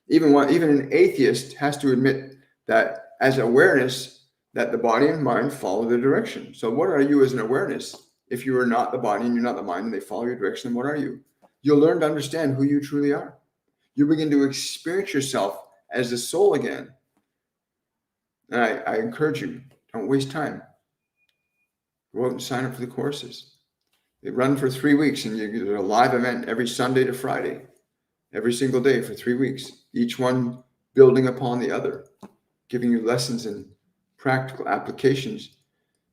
Even an atheist has to admit that as awareness, that the body and mind follow the direction. So what are you as an awareness? If you are not the body and you're not the mind and they follow your direction, then what are you? You'll learn to understand who you truly are. You begin to experience yourself as a soul again. And I encourage you, don't waste time. Go out and sign up for the courses. They run for 3 weeks, and there's a live event every Sunday to Friday, every single day for 3 weeks, each one building upon the other, giving you lessons and practical applications,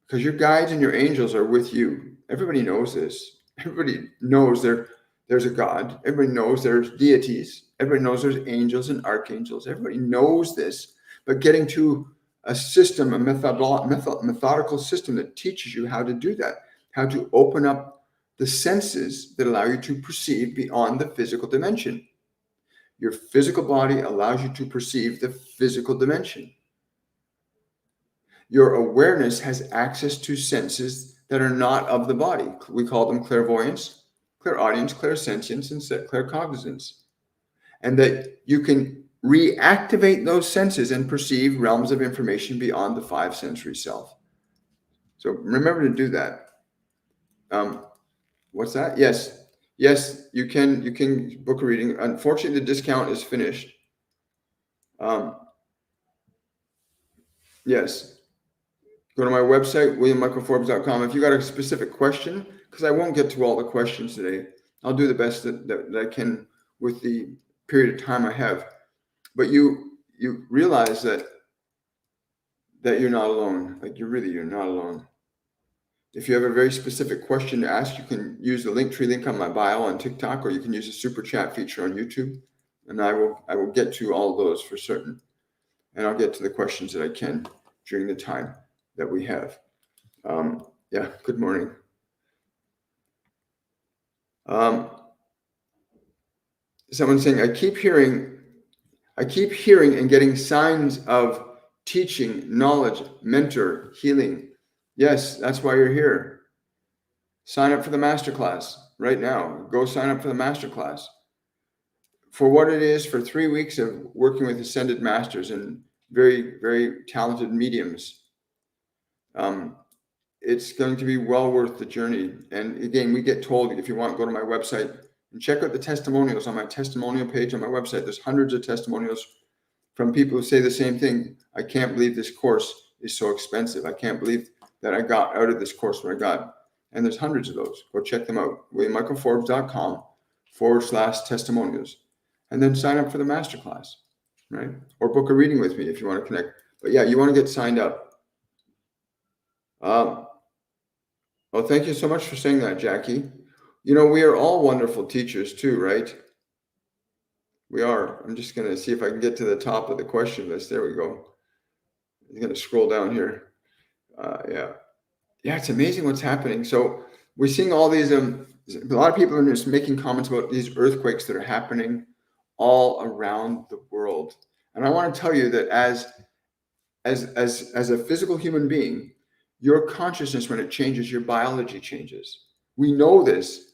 because your guides and your angels are with you. Everybody knows this. Everybody knows there's a God. Everybody knows there's deities. Everybody knows there's angels and archangels. Everybody knows this. But getting to a system, a methodical system that teaches you how to do that, how to open up the senses that allow you to perceive beyond the physical dimension. Your physical body allows you to perceive the physical dimension. Your awareness has access to senses that are not of the body. We call them clairvoyance, clairaudience, clairsentience, and claircognizance. And that you can reactivate those senses and perceive realms of information beyond the 5 sensory self. So remember to do that. What's that? Yes, you can book a reading. Unfortunately, the discount is finished. Yes. Go to my website, williammichaelforbes.com. If you got a specific question, because I won't get to all the questions today, I'll do the best that I can with the period of time I have. But you realize that you're not alone. Like you're not alone. If you have a very specific question to ask, you can use the Linktree link on my bio on TikTok, or you can use the super chat feature on YouTube, and I will get to all of those for certain. And I'll get to the questions that I can during the time that we have. Good morning. Someone's saying, I keep hearing and getting signs of teaching, knowledge, mentor, healing. Yes, that's why you're here. Sign up for the masterclass right now. Go sign up for the masterclass. For what it is, for 3 weeks of working with ascended masters and very, very talented mediums, it's going to be well worth the journey. And again, we get told, if you want, go to my website and check out the testimonials on my testimonial page on my website. There's hundreds of testimonials from people who say the same thing. I can't believe this course is so expensive. I can't believe that I got out of this course what I got. And there's hundreds of those. Go check them out. williammichaelforbes.com/testimonials. And then sign up for the masterclass, right? Or book a reading with me if you want to connect. But yeah, you want to get signed up. Well, thank you so much for saying that, Jackie. We are all wonderful teachers too, right? We are. I'm just going to see if I can get to the top of the question list. There we go. I'm going to scroll down here. Yeah, it's amazing what's happening. So we're seeing all these. A lot of people are just making comments about these earthquakes that are happening all around the world. And I want to tell you that as a physical human being, your consciousness, when it changes, your biology changes. We know this.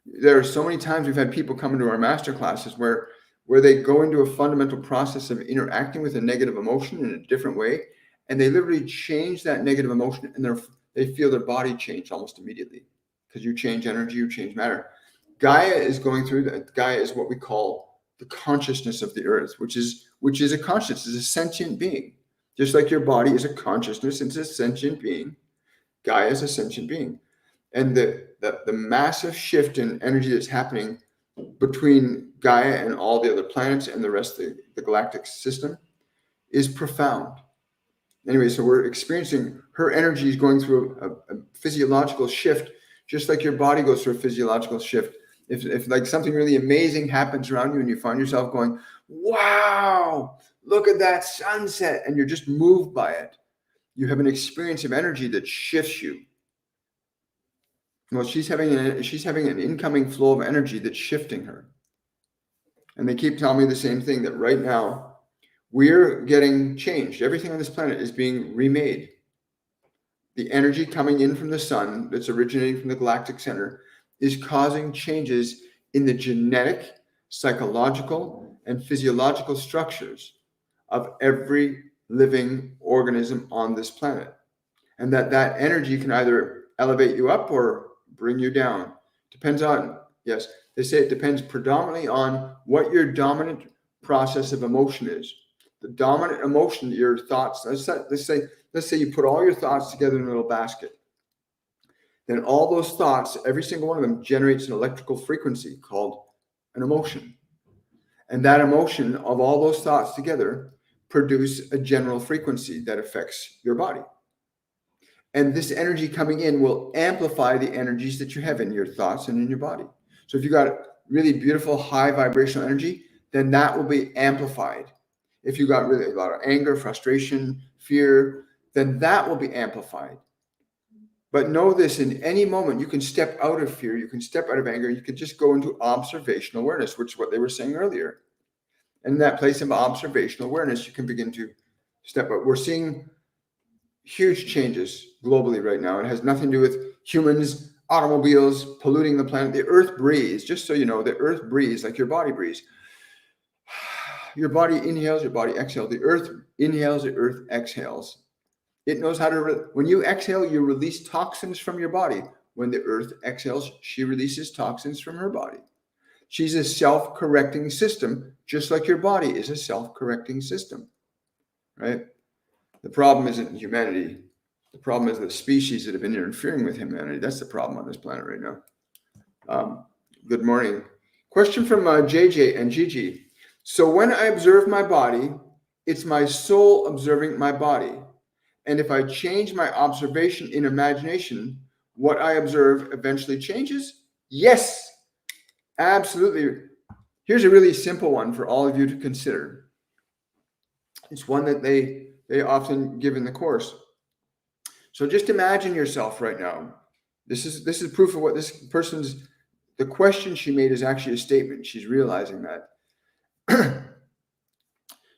There are so many times we've had people come into our masterclasses where they go into a fundamental process of interacting with a negative emotion in a different way, and they literally change that negative emotion, and they feel their body change almost immediately, because you change energy, you change matter. Gaia is going through that. Gaia is what we call the consciousness of the earth, which is a consciousness, is a sentient being. Just like your body is a consciousness, it's a sentient being. Gaia is a sentient being. And the massive shift in energy that's happening between Gaia and all the other planets and the rest of the galactic system is profound. Anyway, so we're experiencing, her energy is going through a physiological shift, just like your body goes through a physiological shift. If like something really amazing happens around you and you find yourself going, wow, look at that sunset, and you're just moved by it, you have an experience of energy that shifts you. Well, she's having an incoming flow of energy that's shifting her. And they keep telling me the same thing, that right now we're getting changed. Everything on this planet is being remade. The energy coming in from the sun that's originating from the galactic center is causing changes in the genetic, psychological, and physiological structures of every living organism on this planet. And that energy can either elevate you up or bring you down. Depends on, yes, they say it depends predominantly on what your dominant process of emotion is. The dominant emotion, your thoughts, let's say you put all your thoughts together in a little basket. Then all those thoughts, every single one of them generates an electrical frequency called an emotion. And that emotion of all those thoughts together produce a general frequency that affects your body. And this energy coming in will amplify the energies that you have in your thoughts and in your body. So if you got really beautiful, high vibrational energy, then that will be amplified. If you got really a lot of anger, frustration, fear, then that will be amplified. But know this, in any moment, you can step out of fear, you can step out of anger, you can just go into observational awareness, which is what they were saying earlier. And in that place of observational awareness, you can begin to step out. We're seeing huge changes globally right now. It has nothing to do with humans, automobiles, polluting the planet. The earth breathes, just so you know, the earth breathes like your body breathes. Your body inhales, your body exhales. The earth inhales, the earth exhales. It knows how to, when you exhale, you release toxins from your body. When the earth exhales, she releases toxins from her body. She's a self-correcting system, just like your body is a self-correcting system, right? The problem isn't humanity. The problem is the species that have been interfering with humanity. That's the problem on this planet right now. Good morning. Question from JJ and Gigi. So when I observe my body, it's my soul observing my body. And if I change my observation in imagination, what I observe eventually changes? Yes, absolutely. Here's a really simple one for all of you to consider. It's one that they often give in the course. So just imagine yourself right now. This is proof of what this person's, the question she made is actually a statement. She's realizing that.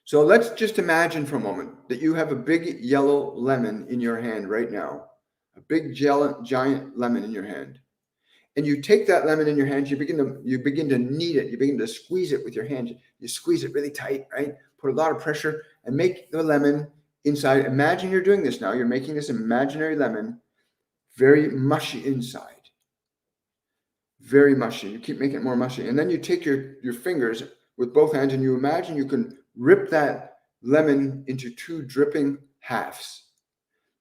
So let's just imagine for a moment that you have a big yellow lemon in your hand right now, a big giant lemon in your hand. And you take that lemon in your hand, you begin to knead it, you begin to squeeze it with your hand. You squeeze it really tight, right? Put a lot of pressure and make the lemon inside. Imagine you're doing this now. You're making this imaginary lemon very mushy inside. Very mushy. You keep making it more mushy. And then you take your fingers with both hands and you imagine you can rip that lemon into two dripping halves.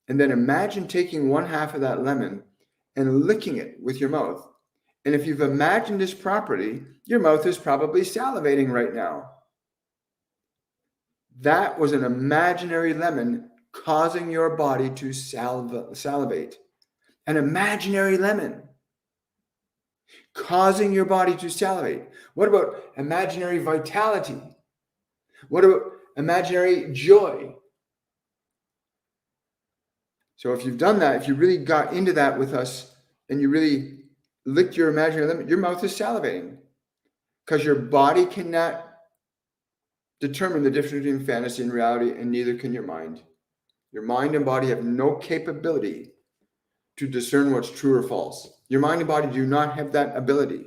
And then imagine taking one half of that lemon and licking it with your mouth. And if you've imagined this properly, your mouth is probably salivating right now. That was an imaginary lemon causing your body to salivate. An imaginary lemon. causing your body to salivate. What about imaginary vitality? What about imaginary joy? So if you've done that, if you really got into that with us and you really licked your imaginary limit, your mouth is salivating because your body cannot determine the difference between fantasy and reality, and neither can your mind. Your mind and body have no capability to discern what's true or false. Your mind and body do not have that ability.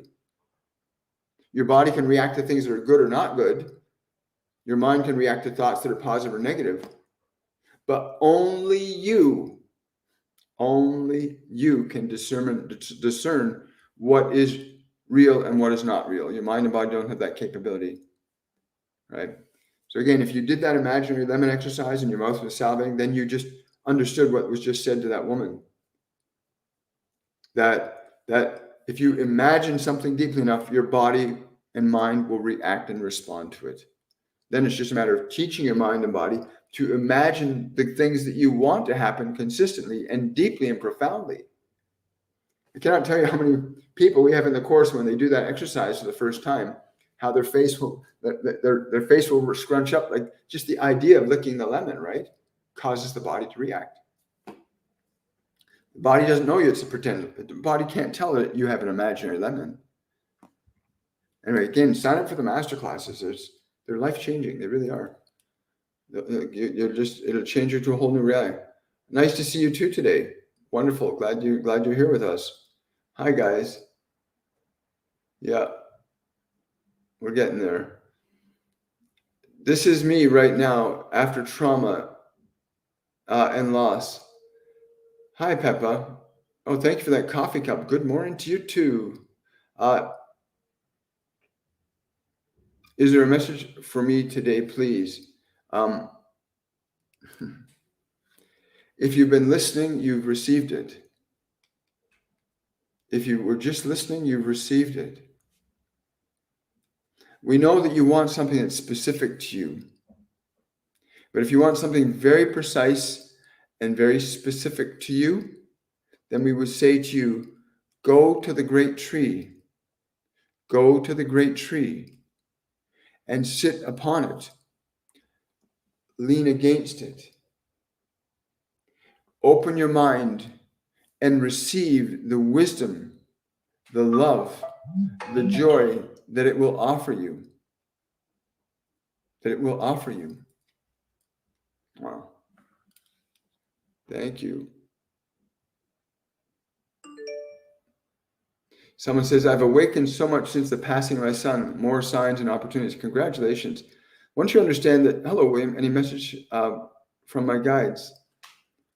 Your body can react to things that are good or not good. Your mind can react to thoughts that are positive or negative. But only you can discern what is real and what is not real. Your mind and body don't have that capability, right? So again, if you did that imaginary lemon exercise and your mouth was salivating, then you just understood what was just said to that woman. That if you imagine something deeply enough, your body and mind will react and respond to it. Then it's just a matter of teaching your mind and body to imagine the things that you want to happen consistently and deeply and profoundly. I cannot tell you how many people we have in the course when they do that exercise for the first time, how their face will scrunch up. Like just the idea of licking the lemon, right, causes the body to react. The body doesn't know you, it's a pretend. The body can't tell that you have an imaginary lemon. Anyway, again, sign up for the masterclasses. They're life-changing. They really are. It'll change you to a whole new reality. Nice to see you too today. Wonderful. Glad you're here with us. Hi guys. Yeah, we're getting there. This is me right now after trauma and loss. Hi Peppa. Oh, thank you for that coffee cup. Good morning to you too. Is there a message for me today, please? If you've been listening, you've received it. If you were just listening, you've received it. We know that you want something that's specific to you. But if you want something very precise and very specific to you, then we would say to you, go to the great tree. Go to the great tree and sit upon it. Lean against it. Open your mind and receive the wisdom, the love, the joy that it will offer you. That it will offer you. Wow. Thank you. Someone says, I've awakened so much since the passing of my son. More signs and opportunities. Congratulations. Once you understand that, hello, William, any message from my guides?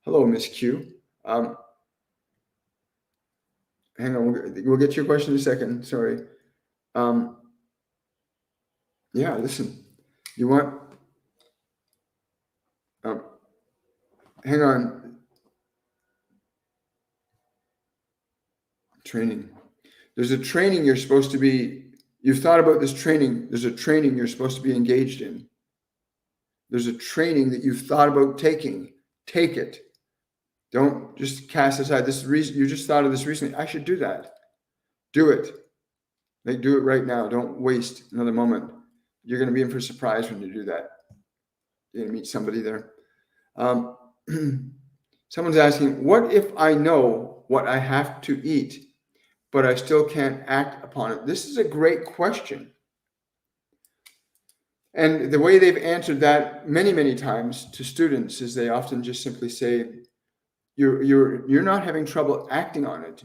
Hello, Miss Q. Hang on, we'll get to your question in a second. Sorry. Yeah, listen. You want... hang on. Training. There's a training you're supposed to be... You've thought about this training. There's a training you're supposed to be engaged in. There's a training that you've thought about taking. Take it. Don't just cast aside this reason. You just thought of this recently. I should do that. Do it. Like, do it right now. Don't waste another moment. You're going to be in for a surprise when you do that. You're going to meet somebody there. Someone's asking, what if I know what I have to eat, but I still can't act upon it? This is a great question. And the way they've answered that many, many times to students is they often just simply say, you're not having trouble acting on it.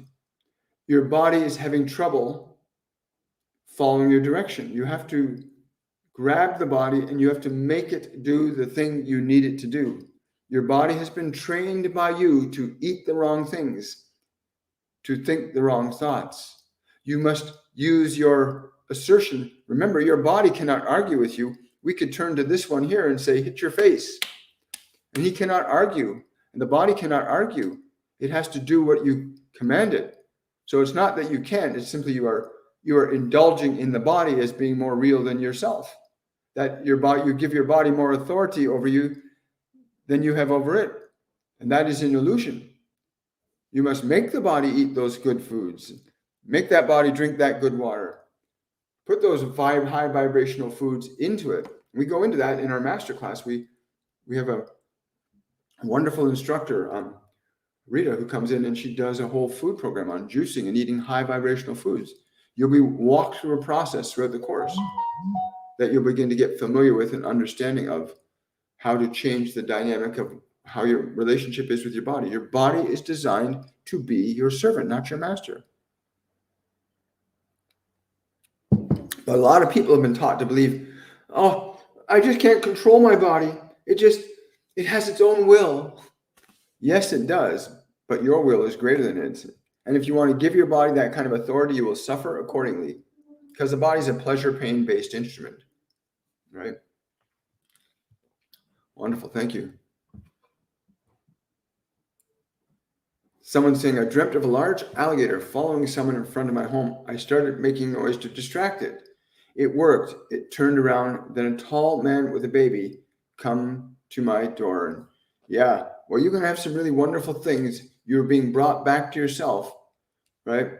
Your body is having trouble following your direction. You have to grab the body and you have to make it do the thing you need it to do. Your body has been trained by you to eat the wrong things, to think the wrong thoughts. You must use your assertion. Remember, your body cannot argue with you. We could turn to this one here and say, hit your face. And he cannot argue. And the body cannot argue. It has to do what you command it. So it's not that you can't, it's simply you are indulging in the body as being more real than yourself. That your body, you give your body more authority over you than you have over it. And that is an illusion. You must make the body eat those good foods. Make that body drink that good water. Put those high vibrational foods into it. We go into that in our masterclass. We have a wonderful instructor, Rita, who comes in and she does a whole food program on juicing and eating high vibrational foods. You'll be walked through a process throughout the course that you'll begin to get familiar with and understanding of how to change the dynamic of how your relationship is with your body. Your body is designed to be your servant, not your master. But a lot of people have been taught to believe, oh, I just can't control my body. It has its own will. Yes, it does, but your will is greater than its. And if you want to give your body that kind of authority, you will suffer accordingly, because the body is a pleasure pain-based instrument, right? Wonderful, thank you. Someone's saying, I dreamt of a large alligator following someone in front of my home. I started making noise to distract it. It worked. It turned around. Then a tall man with a baby come to my door. And yeah, well, you're going to have some really wonderful things. You're being brought back to yourself, right?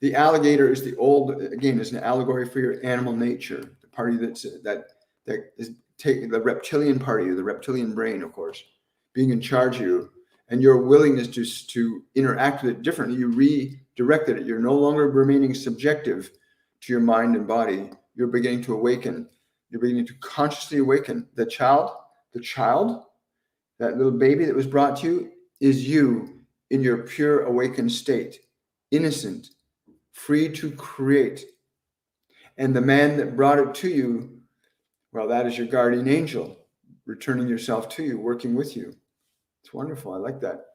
The alligator is is an allegory for your animal nature, the party that is taking the reptilian part of you, the reptilian brain, of course, being in charge of you. And your willingness to interact with it differently, you redirected it. You're no longer remaining subjective to your mind and body. You're beginning to awaken. You're beginning to consciously awaken. The child, that little baby that was brought to you, is you in your pure awakened state, innocent, free to create. And the man that brought it to you, well, that is your guardian angel, returning yourself to you, working with you. It's wonderful. I like that.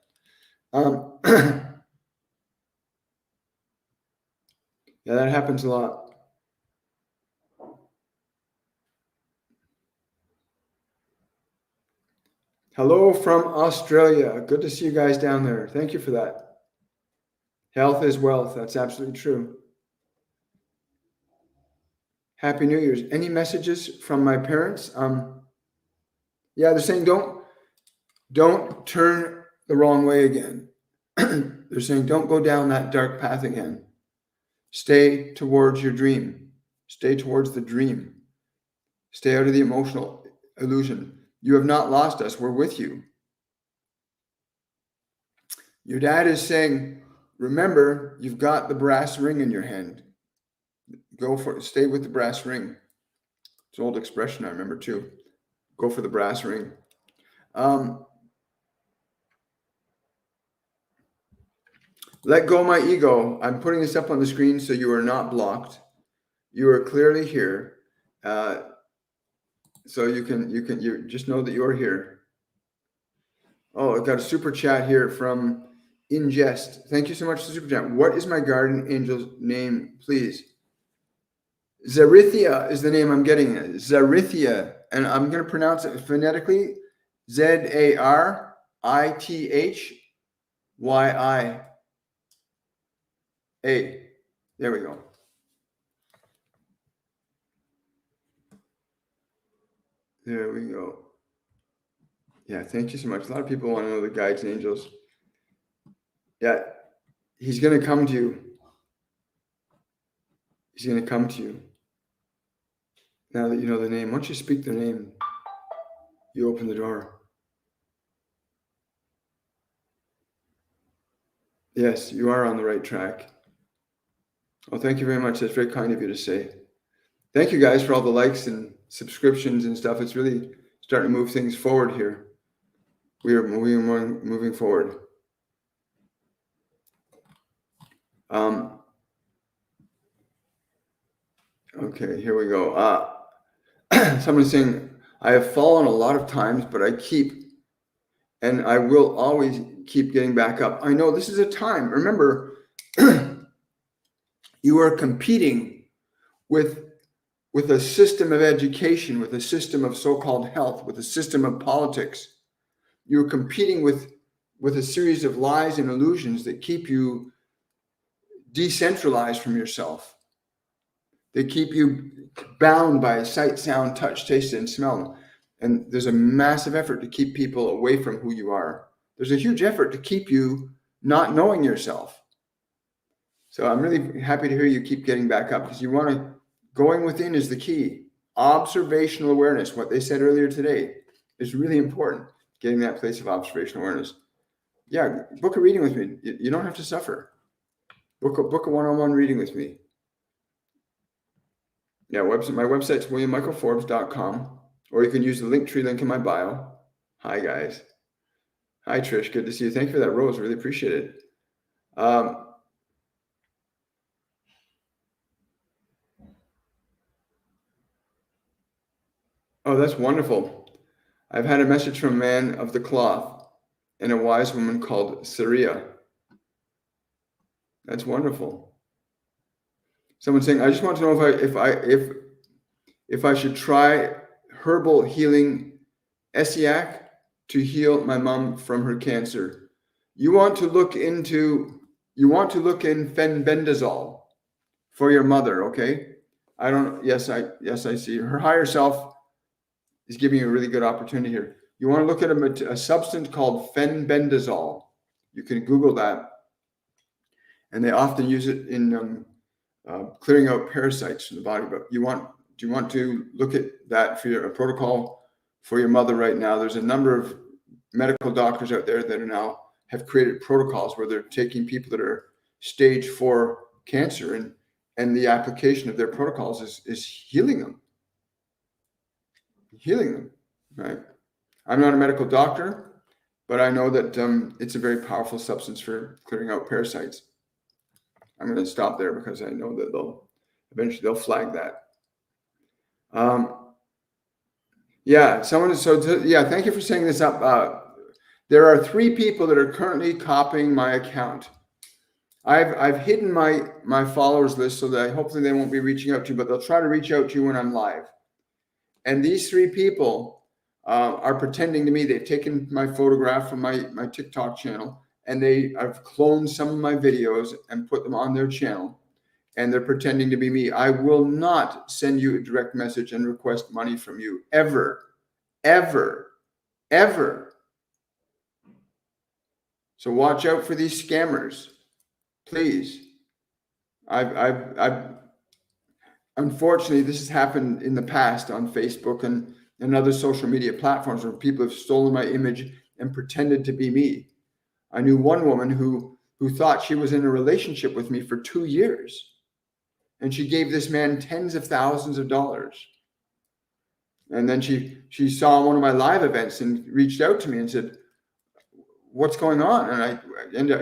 Yeah, that happens a lot. Hello from Australia. Good to see you guys down there. Thank you for that. Health is wealth. That's absolutely true. Happy New Year's. Any messages from my parents? Yeah, they're saying don't turn the wrong way again. They're saying don't go down that dark path again. Stay towards your dream. Stay towards the dream. Stay out of the emotional illusion. You have not lost us. We're with you. Your dad is saying, remember, you've got the brass ring in your hand. Go for it. Stay with the brass ring. It's an old expression I remember too. Go for the brass ring. Let go my ego. I'm putting this up on the screen so you are not blocked. You are clearly here. So you just know that you're here. Oh, I've got a super chat here from Ingest. Thank you so much for the super chat. What is my guardian angel's name, please? Zarithia is the name I'm getting. Zarithia. And I'm going to pronounce it phonetically. Zarithyi. There we go. There we go. Yeah, thank you so much. A lot of people want to know the guides and angels. Yeah, he's going to come to you. He's going to come to you. Now that you know the name, once you speak the name, you open the door. Yes, you are on the right track. Oh, thank you very much. That's very kind of you to say. Thank you guys for all the likes and subscriptions and stuff. It's really starting to move things forward here. We are moving forward. Okay, here we go. Someone's saying, I have fallen a lot of times, but I will always keep getting back up. I know this is a time. Remember, you are competing with a system of education, with a system of so-called health, with a system of politics. You're competing with a series of lies and illusions that keep you decentralized from yourself. They keep you bound by sight, sound, touch, taste, and smell. And there's a massive effort to keep people away from who you are. There's a huge effort to keep you not knowing yourself. So I'm really happy to hear you keep getting back up, because you want to, going within is the key. Observational awareness, what they said earlier today, is really important. Getting that place of observational awareness. Yeah, book a reading with me. You don't have to suffer. Book a one-on-one reading with me. Yeah, my website's williammichaelforbes.com, or you can use the Linktree link in my bio. Hi, guys. Hi, Trish. Good to see you. Thank you for that rose. Really appreciate it. Oh, that's wonderful. I've had a message from a man of the cloth and a wise woman called Saria. That's wonderful. Someone saying, I just want to know if I should try herbal healing Essiac to heal my mom from her cancer. You want to look in fenbendazole for your mother, okay? Yes, I see. Her higher self is giving you a really good opportunity here. You want to look at a substance called fenbendazole. You can Google that. And they often use it in clearing out parasites in the body. But do you want to look at that for a protocol for your mother right now? There's a number of medical doctors out there that now have created protocols where they're taking people that are stage 4 cancer, and the application of their protocols is healing them, right? I'm not a medical doctor, but I know that it's a very powerful substance for clearing out parasites. I'm going to stop there because I know that they'll flag that. Thank you for setting this up. There are 3 people that are currently copying my account. I've hidden my followers list so that hopefully they won't be reaching out to you, but they'll try to reach out to you when I'm live. And these 3 people are pretending to me. They've taken my photograph from my TikTok channel, and I've cloned some of my videos and put them on their channel, and they're pretending to be me. I will not send you a direct message and request money from you ever, ever, ever. So watch out for these scammers, please. I've unfortunately, this has happened in the past on Facebook and other social media platforms where people have stolen my image and pretended to be me. I knew one woman who thought she was in a relationship with me for 2 years, and she gave this man tens of thousands of dollars. And then she saw one of my live events and reached out to me and said, "What's going on?" And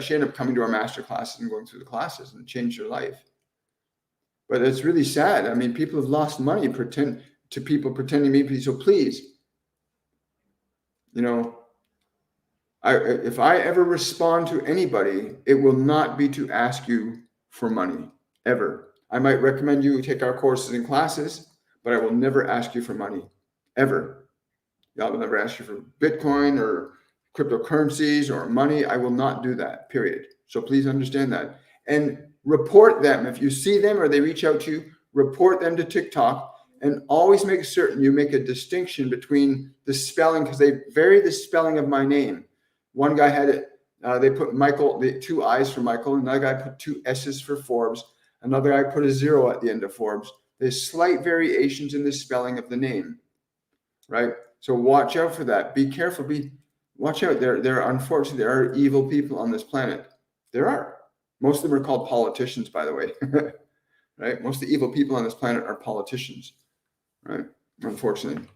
she ended up coming to our masterclasses and going through the classes and changed her life. But it's really sad. I mean, people have lost money people pretending to be. So please, if I ever respond to anybody, it will not be to ask you for money, ever. I might recommend you take our courses and classes, but I will never ask you for money, ever. I will never ask you for Bitcoin or cryptocurrencies or money. I will not do that, period. So please understand that. And report them. If you see them or they reach out to you, report them to TikTok, and always make certain you make a distinction between the spelling, because they vary the spelling of my name. One guy had it, they put Michael, the 2 I's for Michael, another guy put 2 S's for Forbes, another guy put a 0 at the end of Forbes. There's slight variations in the spelling of the name, right? So watch out for that. Be careful. Watch out. Unfortunately, there are evil people on this planet. There are. Most of them are called politicians, by the way, right? Most of the evil people on this planet are politicians, right? Unfortunately.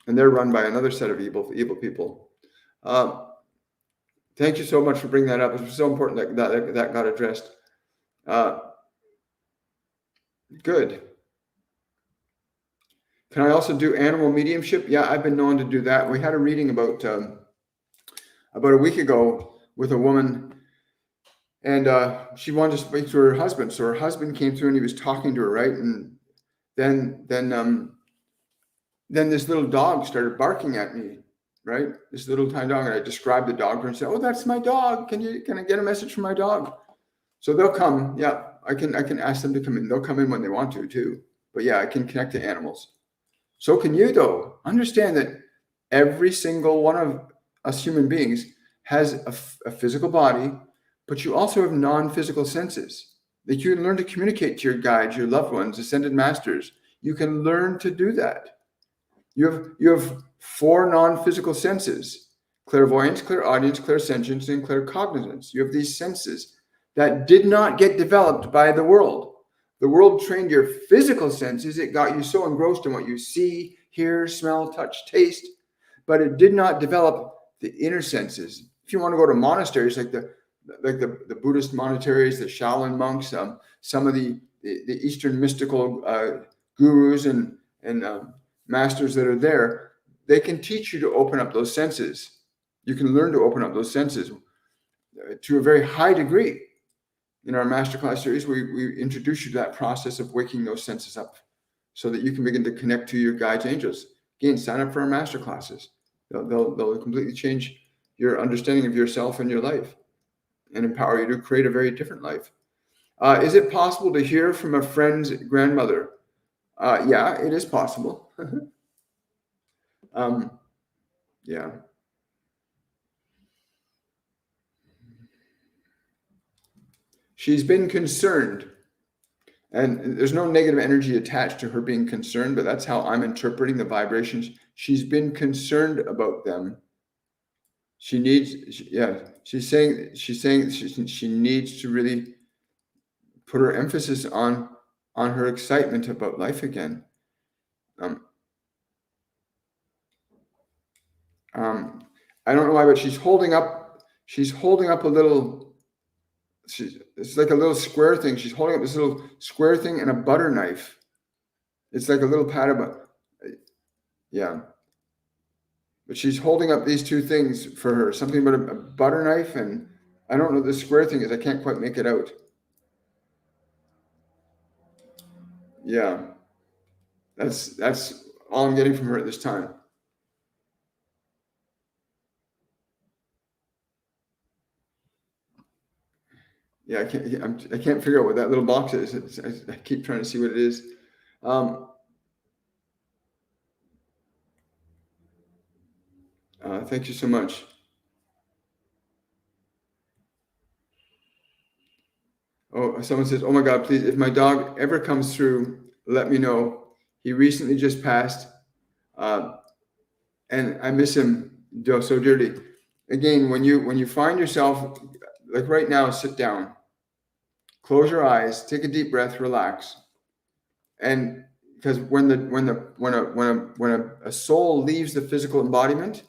And they're run by another set of evil people. Thank you so much for bringing that up. It was so important that got addressed. Good. Can I also do animal mediumship? Yeah, I've been known to do that. We had a reading about a week ago with a woman, and she wanted to speak to her husband. So her husband came through and he was talking to her, right? And then this little dog started barking at me, right? This little tiny dog, and I described the dog to her and said, "Oh, that's my dog. Can I get a message from my dog?" So they'll come. Yeah, I can ask them to come in. They'll come in when they want to too. But yeah, I can connect to animals. So can you, though. Understand that every single one of us human beings has a physical body, but you also have non-physical senses. That you can learn to communicate to your guides, your loved ones, ascended masters. You can learn to do that. You have 4 non-physical senses: clairvoyance, clairaudience, clairsentience, and claircognizance. You have these senses that did not get developed by the world. The world trained your physical senses. It got you so engrossed in what you see, hear, smell, touch, taste, but it did not develop the inner senses. If you want to go to monasteries like the Buddhist monasteries, the Shaolin monks, some of the Eastern mystical gurus and masters that are there, they can teach you to open up those senses. You can learn to open up those senses to a very high degree. In our Masterclass series, we introduce you to that process of waking those senses up so that you can begin to connect to your guides, angels. Again, sign up for our Masterclasses. They'll completely change your understanding of yourself and your life and empower you to create a very different life. Is it possible to hear from a friend's grandmother? Yeah, it is possible. Yeah. She's been concerned, and there's no negative energy attached to her being concerned, but that's how I'm interpreting the vibrations. She's been concerned about them. She needs, she's saying she needs to really put her emphasis on her excitement about life again. I don't know why, but she's holding up a little. It's like a little square thing. She's holding up this little square thing and a butter knife. It's like a little pad of butter. Yeah. But she's holding up these 2 things for her. Something about a butter knife, and I don't know what the square thing is. I can't quite make it out. Yeah. That's all I'm getting from her at this time. Yeah, I can't figure out what that little box is. I keep trying to see what it is. Thank you so much. Oh, someone says, "Oh my God, please, if my dog ever comes through, let me know. He recently just passed, and I miss him so dearly." Again, when you find yourself, like right now, sit down, close your eyes, take a deep breath, relax, and because when a soul leaves the physical embodiment,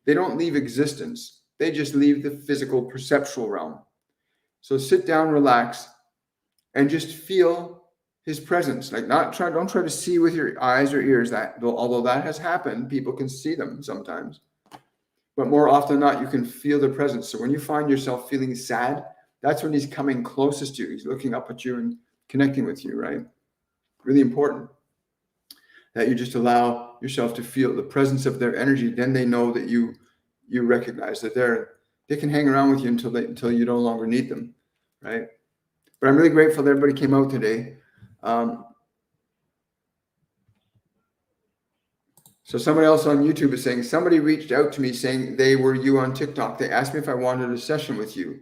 they don't leave existence. They just leave the physical perceptual realm. So sit down, relax, and just feel his presence. Like don't try to see with your eyes or ears, that although that has happened, people can see them sometimes. But more often than not, you can feel the presence. So when you find yourself feeling sad, that's when he's coming closest to you. He's looking up at you and connecting with you, right? Really important that you just allow yourself to feel the presence of their energy. Then they know that you recognize that they can hang around with you until you no longer need them, right? But I'm really grateful that everybody came out today. So somebody else on YouTube is saying, somebody reached out to me saying they were you on TikTok. They asked me if I wanted a session with you.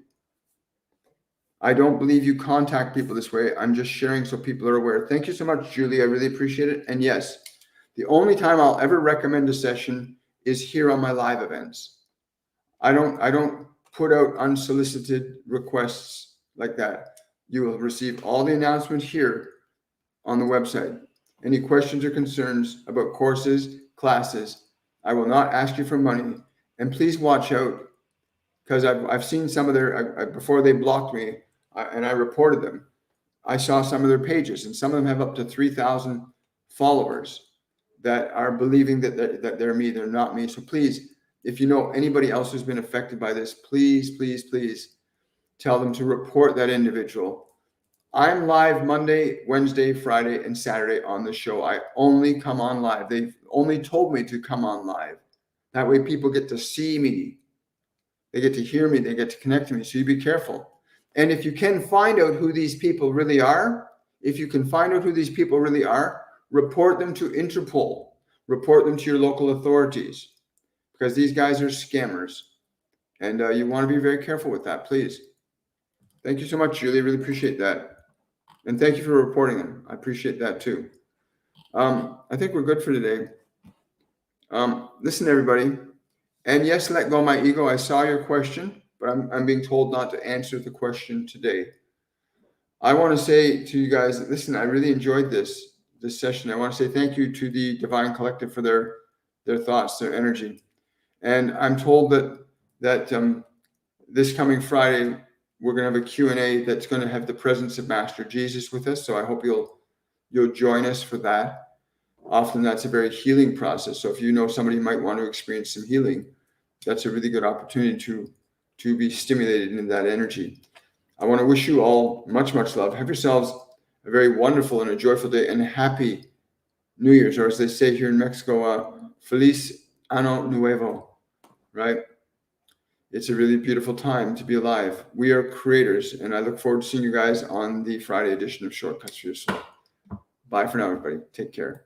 I don't believe you contact people this way. I'm just sharing so people are aware. Thank you so much, Julie. I really appreciate it. And yes, the only time I'll ever recommend a session is here on my live events. I don't put out unsolicited requests like that. You will receive all the announcements here on the website. Any questions or concerns about courses, classes, I will not ask you for money. And please watch out, because I've seen some of their, before they blocked me, and I reported them, I saw some of their pages, and some of them have up to 3,000 followers that are believing that they're me. They're not me. So please, if you know anybody else who's been affected by this, please, please, please tell them to report that individual. I'm live Monday, Wednesday, Friday, and Saturday on the show. I only come on live. They've only told me to come on live. That way people get to see me. They get to hear me. They get to connect to me. So you be careful. And if you can find out who these people really are, report them to Interpol. Report them to your local authorities, because these guys are scammers. And you want to be very careful with that, please. Thank you so much, Julie. Really appreciate that. And thank you for reporting them. I appreciate that too. I think we're good for today. Listen, everybody. And yes, let go of my ego. I saw your question, but I'm being told not to answer the question today. I want to say to you guys, listen, I really enjoyed this session. I want to say thank you to the Divine Collective for their thoughts, their energy. And I'm told that this coming Friday, we're going to have a Q&A that's going to have the presence of Master Jesus with us. So I hope you'll join us for that. Often that's a very healing process. So if you know somebody who might want to experience some healing, that's a really good opportunity to be stimulated in that energy. I want to wish you all much, much love. Have yourselves a very wonderful and a joyful day, and happy New Year's, or as they say here in Mexico, Feliz Año Nuevo, right? It's a really beautiful time to be alive. We are creators, and I look forward to seeing you guys on the Friday edition of Shortcuts for Your Soul. Bye for now, everybody. Take care.